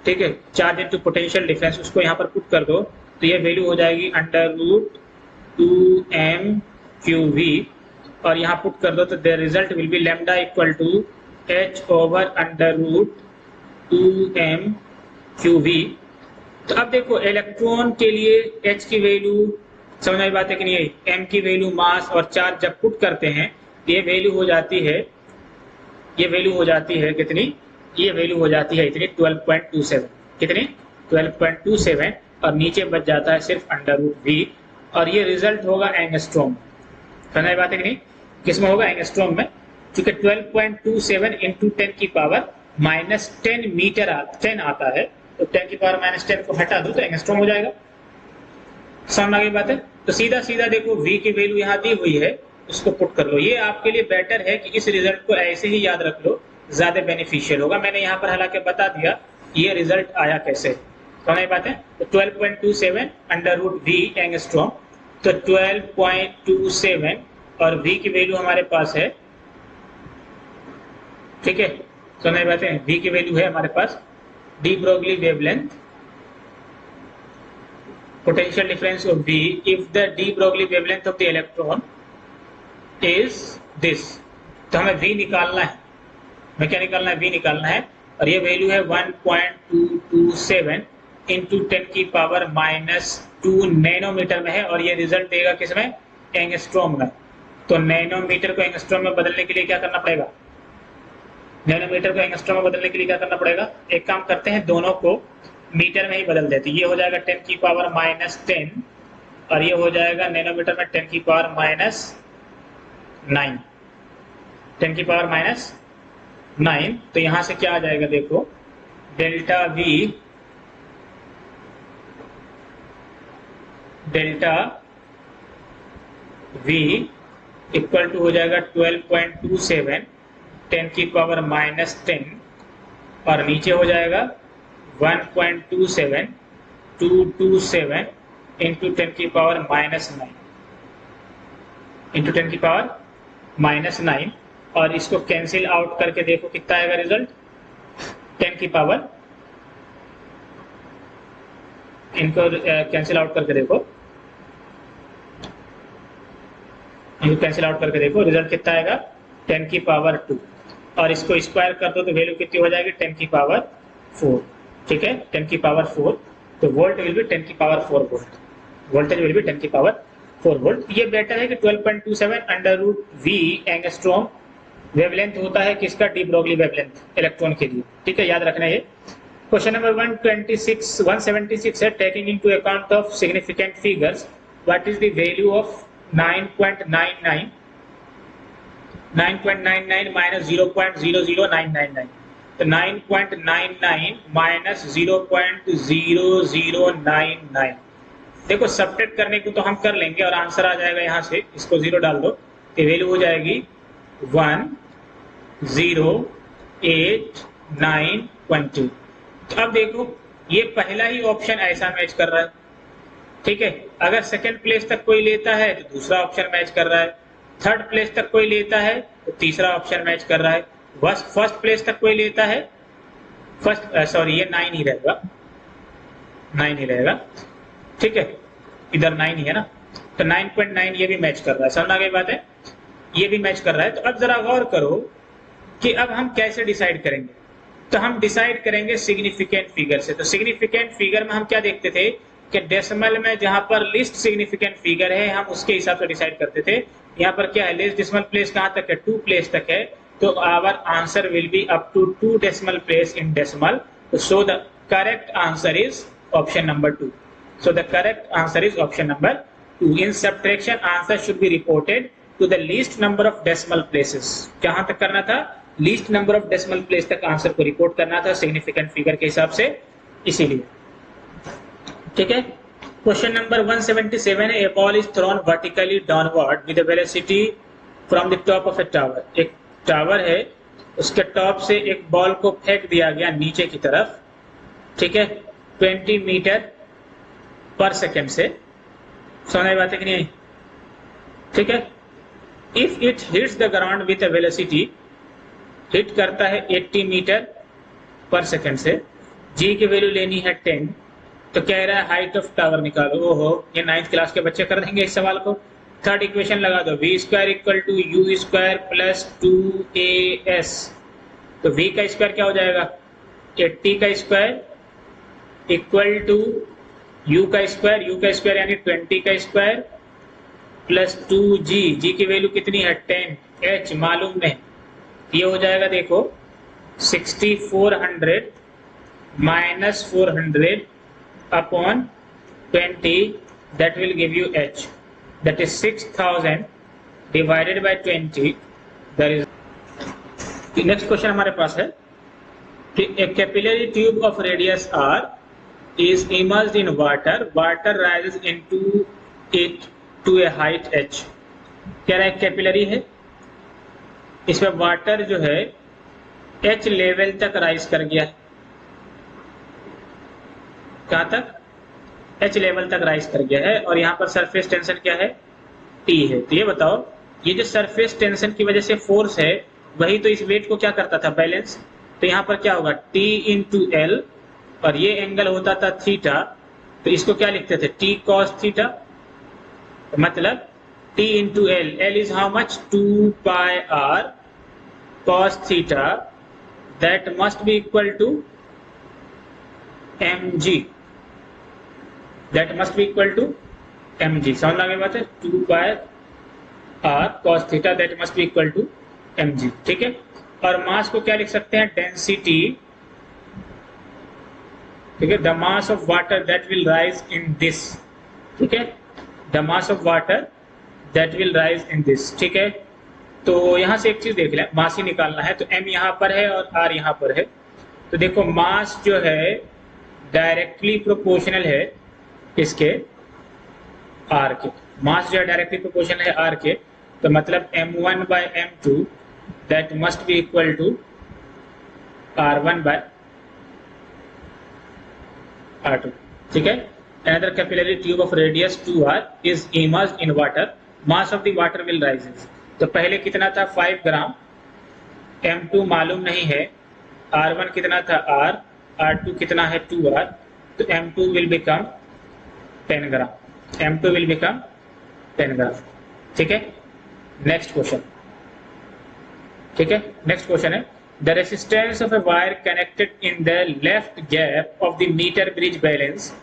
ठीक है, चार्ज इनटू पोटेंशियल डिफरेंस, उसको यहाँ पर पुट कर दो तो ये वैल्यू हो जाएगी अंडर रूट 2m QV, और यहाँ पुट कर दो तो the result will be lambda equal to h over under root 2m QV। तो अब देखो इलेक्ट्रॉन के लिए h की वैल्यू समझ में बात है कि नहीं है, m की वैल्यू मास और चार्ज जब पुट करते हैं ये वैल्यू हो जाती है, ये वैल्यू हो जाती है कितनी, ये वैल्यू हो जाती है इतनी 12.27, कितनी 12.27, और नीचे बच जाता है सिर्फ अंडर रूट v, और ये रिजल्ट होगा एंगस्ट्रॉम, समझ में बात है कि नहीं, किसमें होगा एंगस्ट्रॉम में, क्योंकि 12.27 इंटू 10 की पावर माइनस 10 मीटर 10 आता है, तो 10 की पावर माइनस 10 को हटा दो तो एंगस्ट्रॉम हो जाएगा, समझ आ गई बात है। तो सीधा सीधा देखो v की वैल्यू यहाँ दी हुई है, उसको पुट कर लो, ये आपके लिए बेटर है कि इस रिजल्ट को ऐसे ही याद रख लो, ज्यादा बेनिफिशियल होगा। मैंने यहाँ पर हालांकि बता दिया ये रिजल्ट आया कैसे, समझ में बात है। तो 12.27 अंडर रूट v एंगस्ट्रॉम, तो 12.27 और v की वैल्यू हमारे पास है, ठीक है, समझ में बात है, v की वैल्यू है हमारे पास de Broglie wavelength, potential difference of V if the de Broglie wavelength of the electron is this, तो हमें V निकालना है, हमें क्या निकालना है, V निकालना है, और ये वैल्यू है 1.227 इंटू 10 की पावर माइनस 2 नैनोमीटर में है, और ये रिजल्ट देगा किसमें, एंगस्ट्रॉम में। तो नैनोमीटर को एंगस्ट्रॉम में बदलने के लिए क्या करना पड़ेगा, नैनोमीटर को एंगस्ट्रॉम में बदलने के लिए क्या करना पड़ेगा, एक काम करते हैं दोनों को मीटर में ही बदल देते, ये हो जाएगा 10 की पावर माइनस 10 और ये हो जाएगा नैनोमीटर में 10 की पावर माइनस 9, 10 की पावर माइनस 9, तो यहां से क्या आ जाएगा देखो, डेल्टा V इक्वल टू हो जाएगा 12.27 10 की पावर माइनस 10 और नीचे हो जाएगा 1.27227 इंटू 10 की पावर माइनस 9 इंटू 10 की पावर माइनस 9, और इसको कैंसिल आउट करके देखो कितना आएगा रिजल्ट, 10 की पावर, इनको कैंसिल आउट करके देखो, इनको कैंसिल आउट करके देखो रिजल्ट कितना आएगा, 10 की पावर 2, और इसको स्क्वायर कर दो तो वैल्यू कितनी हो जाएगी, 10 की पावर 4, ठीक है, 10 की पावर 4, तो वोल्ट विल बी 10 की power 4 volt, voltage will be 10 की पावर 4 वोल्ट। ये बेटर है कि 12.27 under root V angstrom wavelength होता है किसका, डी ब्रोगली वेवलेंथ इलेक्ट्रॉन के लिए, ठीक है, याद रखना है। क्वेश्चन नंबर 176 है, taking into account of significant figures what is the value of 9.99 minus 0.00999, तो 9.99 माइनस 0.0099, देखो सब्ट्रैक्ट करने को तो हम कर लेंगे और आंसर आ जाएगा यहाँ से, इसको 0 डाल दो तो वैल्यू हो जाएगी 108,920। तो अब देखो ये पहला ही ऑप्शन ऐसा मैच कर रहा है, ठीक है, अगर सेकंड प्लेस तक कोई लेता है तो दूसरा ऑप्शन मैच कर रहा है, थर्ड प्लेस तक कोई लेता है तो तीसरा ऑप्शन मैच कर रहा है, फर्स्ट प्लेस तक कोई लेता है, सॉरी ये 9 ही रहेगा, 9 ही रहेगा, ठीक है, इधर 9 ही है ना, तो 9.9 ये भी मैच कर रहा है, समझ आ गई बात है, ये भी मैच कर रहा है। तो अब जरा गौर करो कि अब हम कैसे डिसाइड करेंगे, तो हम डिसाइड करेंगे सिग्निफिकेंट फिगर से। तो सिग्निफिकेंट फिगर में हम क्या देखते थे कि डेसिमल में जहां पर लिस्ट सिग्निफिकेंट फिगर है हम उसके हिसाब से डिसाइड करते थे, यहाँ पर क्या है, लेस्ट डेसिमल प्लेस कहां तक है, 2 प्लेस तक है, तो our answer will be up to 2 decimal place in decimal, so the correct answer is option number 2, so the correct answer is option number 2. In subtraction answer should be reported to the least number of decimal places, कहां तक करना था, least number of decimal place तक answer को report करना था significant figure के हिसाब से, इसीलिए, ठीक है। क्वेश्चन नंबर 177 है, a ball is thrown vertically downward with a velocity from the top of a tower, एक टावर है उसके टॉप से एक बॉल को फेंक दिया गया नीचे की तरफ ठीक है, 20 मीटर पर सेकेंड से। समझ आई बात है कि नहीं? ठीक है, if it hits the ground with a velocity, hit करता है 80 मीटर पर सेकेंड से, जी की वैल्यू लेनी है 10, तो कह रहा है हाइट ऑफ टावर निकालो। ओहो, ये 9th क्लास के बच्चे कर देंगे इस सवाल को। थर्ड इक्वेशन लगा दो, v square equal to u square plus 2as। तो v का स्क्वायर क्या हो जाएगा? 80 का स्क्वायर इक्वल टू u का स्क्वायर यानी 20 का स्क्वायर प्लस 2g, g की वैल्यू कितनी है 10, h मालूम नहीं, ये हो जाएगा देखो 6400 minus 400 upon 20, that will give you h, that is 6000 divided by 20, that is। Next question हमारे पास है कि a capillary tube of radius r is immersed in water, water rises into it to a height h। कह रहा है capillary है, इसमें water जो है h लेवल तक राइज कर गया है। कहां तक? h लेवल तक राइज कर गया है, और यहाँ पर सरफेस टेंशन क्या है? T है। तो ये बताओ, ये जो सरफेस टेंशन की वजह से फोर्स है, वही तो इस वेट को क्या करता था? बैलेंस। तो यहाँ पर क्या होगा? T इंटू एल, और ये एंगल होता था थीटा, तो इसको क्या लिखते थे? T cos theta. मतलब T into L, L is how much? 2 pi r cos theta, that must be equal to mg, that must be equal to mg। समझ लगे बात है? 2 pi r cos theta, that must be equal to mg। ठीक है, और मास को क्या लिख सकते हैं? डेंसिटी। ठीक है, the mass of water that will rise in this. ठीक है, the mass of water that will rise in this. ठीक है, तो यहां से एक चीज देख लें, मास ही निकालना है, तो m यहां पर है और r यहां पर है। तो देखो मास जो है डायरेक्टली प्रोपोर्शनल है इसके r के, मास जो है डायरेक्टली प्रोपोर्शनल है r के, तो मतलब m1 by m2 that must be equal to r1 by r2। ठीक है, another capillary tube of radius 2r is immersed in water, mass of the water will rises। तो पहले कितना था? 5 ग्राम, m2 मालूम नहीं है, r1 कितना था? r, r2 कितना है? 2r, तो m2 will become 10 gram, m2 will become 10 ग्राम। ठीक है, नेक्स्ट क्वेश्चन। ठीक है, नेक्स्ट क्वेश्चन है, the resistance of a wire connected in the left gap of the metre bridge balance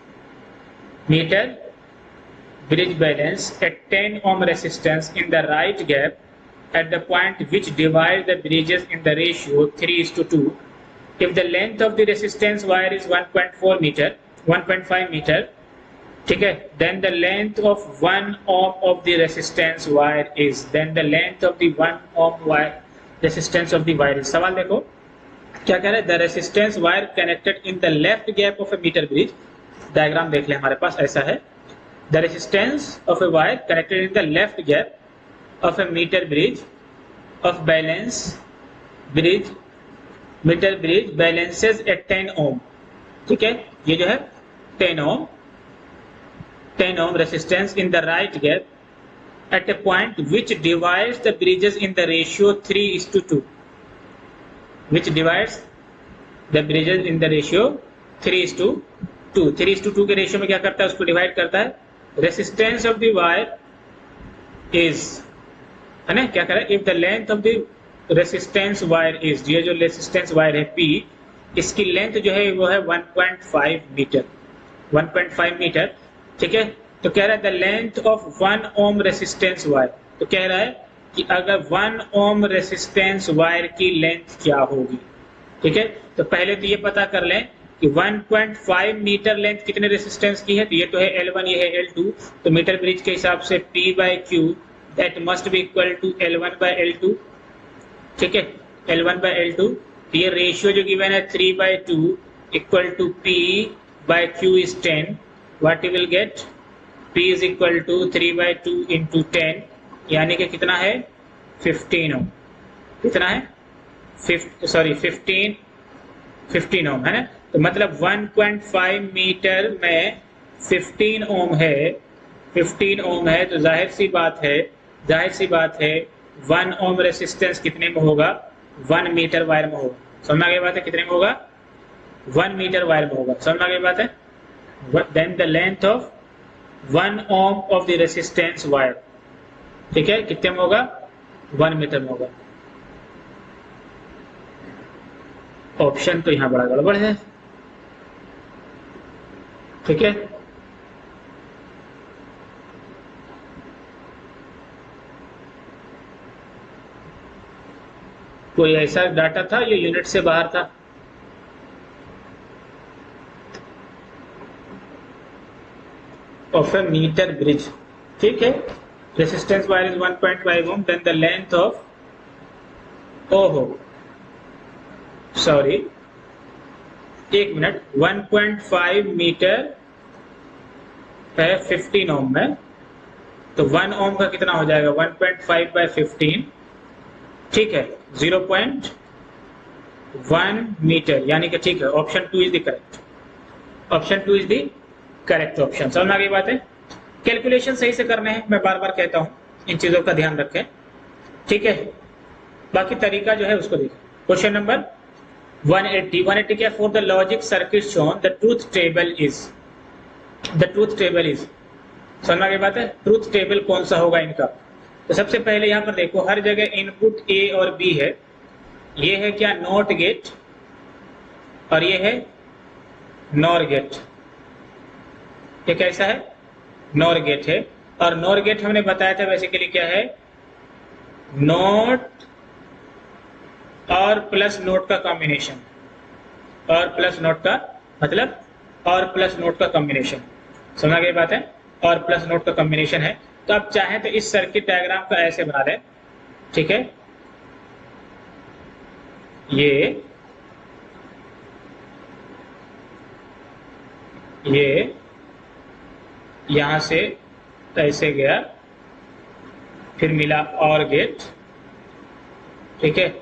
at 10 ohm resistance in the right gap at the point which divides the bridges in the ratio 3:2, if the length of the resistance wire is 1.5 meter, ठीक है, then the length of 1 ohm of the resistance wire is, then the length of the 1 ohm wire resistance of the wire is। सवाल देखो क्या कह रहा है? the resistance wire connected in the left gap of a meter bridge, diagram देख ले हमारे पास ऐसा है, the resistance of a wire connected in the left gap of a meter bridge of meter bridge balances at 10 ohm। ठीक है, ये जो है 10 ohm resistance in the right gap at a point which divides the bridges in the ratio 3:2, which divides the bridges in the ratio 3:2, 3:2 के ratio में क्या करता है? उसको डिवाइड करता है। Resistance of the wire is, है ना, क्या करें? If the length of the resistance wire is, ये जो रेसिस्टेंस वायर है P, इसकी लेंथ जो है वो है 1.5 मीटर, 1.5 मीटर। ठीक है, तो कह रहा है the length of 1 ohm resistance wire, तो कह रहा है कि अगर 1 ओम रेसिस्टेंस वायर की लेंथ क्या होगी। ठीक है, तो पहले तो ये पता कर लें कि 1.5 मीटर लेंथ कितने रेसिस्टेंस की है, तो ये तो है L1, ये है L2, तो मीटर ब्रिज के हिसाब से P/Q that must be equal to L1/L2। ठीक है, L1/L2, तो ये रेशियो जो गिवन है 3/2 equal to P/Q is 10, what you will get? P is equal to 3/2 into 10, यानी कि कितना है? 15 ओम। कितना है? 15 15 ओम है ना, तो मतलब 1.5 मीटर में 15 ओम है, 15 ओम है, तो जाहिर सी बात है 1 ओम रेसिस्टेंस कितने में होगा, 1 मीटर वायर में होगा। समझ आ गई बात है, कितने में होगा, 1 मीटर वायर में होगा। समझ आ गई बात है। Then the length of 1 ohm of the resistance wire, ठीक है, कितने में होगा, 1 मीटर में होगा। ऑप्शन तो यहाँ बड़ा गड़बड़ है, ठीक है। कोई ऐसा डाटा था ये यूनिट से बाहर था, ऑफ ए मीटर ब्रिज, ठीक है। Resistance wire is 1.5 ohm, then the length of, ओहो सॉरी, एक मिनट, 1.5 मीटर है 15 ओम में, तो 1 ओम का कितना हो जाएगा, 1.5 बाय 15, ठीक है, 0.1 मीटर, यानी कि ठीक है, option 2 is the correct, option 2 is the correct option. समझ आ गई बात है। कैलकुलेशन सही से करने हैं, मैं बार बार कहता हूं, इन चीजों का ध्यान रखें, ठीक है। बाकी तरीका जो है उसको देखें। क्वेश्चन नंबर 180 क्या, for the logic circuit shown the truth table is, समझ आ गई बात है। ट्रूथ टेबल कौन सा होगा इनका, तो सबसे पहले यहाँ पर देखो, हर जगह इनपुट ए और बी है, ये है क्या, नॉट गेट, और ये है नॉर गेट, ये कैसा है, नॉर गेट है। और नॉर गेट हमने बताया था बेसिकली क्या है, नोट और प्लस नोट का कॉम्बिनेशन, और प्लस नोट का मतलब और प्लस नोट का कॉम्बिनेशन, समझ गई बात है, और प्लस नोट का कॉम्बिनेशन है। तो आप चाहें तो इस सर्किट डायग्राम को ऐसे बना लें, ठीक है, ये यहां से ऐसे गया, फिर मिला और गेट, ठीक है,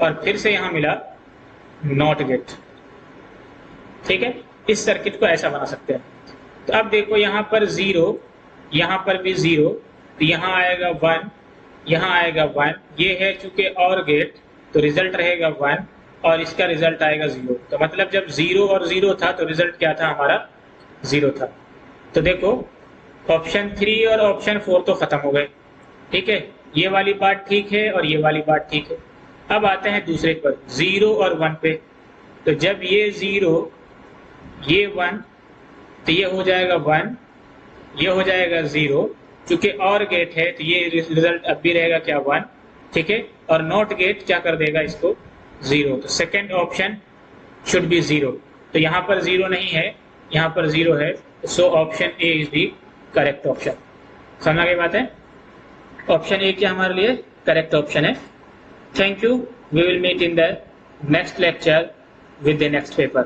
और फिर से यहां मिला नॉट गेट, ठीक है। इस सर्किट को ऐसा बना सकते हैं। तो अब देखो यहां पर 0, यहां पर भी 0, तो यहां आएगा 1, यहां आएगा 1, ये है चूंकि और गेट, तो रिजल्ट रहेगा 1, और इसका रिजल्ट आएगा 0। तो मतलब जब 0 और 0 था तो रिजल्ट क्या था हमारा, 0 था। तो देखो ऑप्शन 3 और ऑप्शन 4 तो खत्म हो गए, ठीक है, ये वाली बात ठीक है और ये वाली बात ठीक है। अब आते हैं दूसरे पर, 0 और 1 पे। तो जब ये 0, ये 1, तो ये हो जाएगा 1, ये हो जाएगा 0, चूंकि और गेट है तो ये रिजल्ट अब भी रहेगा क्या, 1, ठीक है, और नॉट गेट क्या कर देगा इसको, 0। तो सेकेंड ऑप्शन शुड बी 0। तो यहाँ पर 0 नहीं है, यहाँ पर 0 है, so option A is the correct option. समझ आ गई बात है, ऑप्शन ए क्या हमारे लिए करेक्ट ऑप्शन है। Thank you, we will meet in the next lecture with the next paper.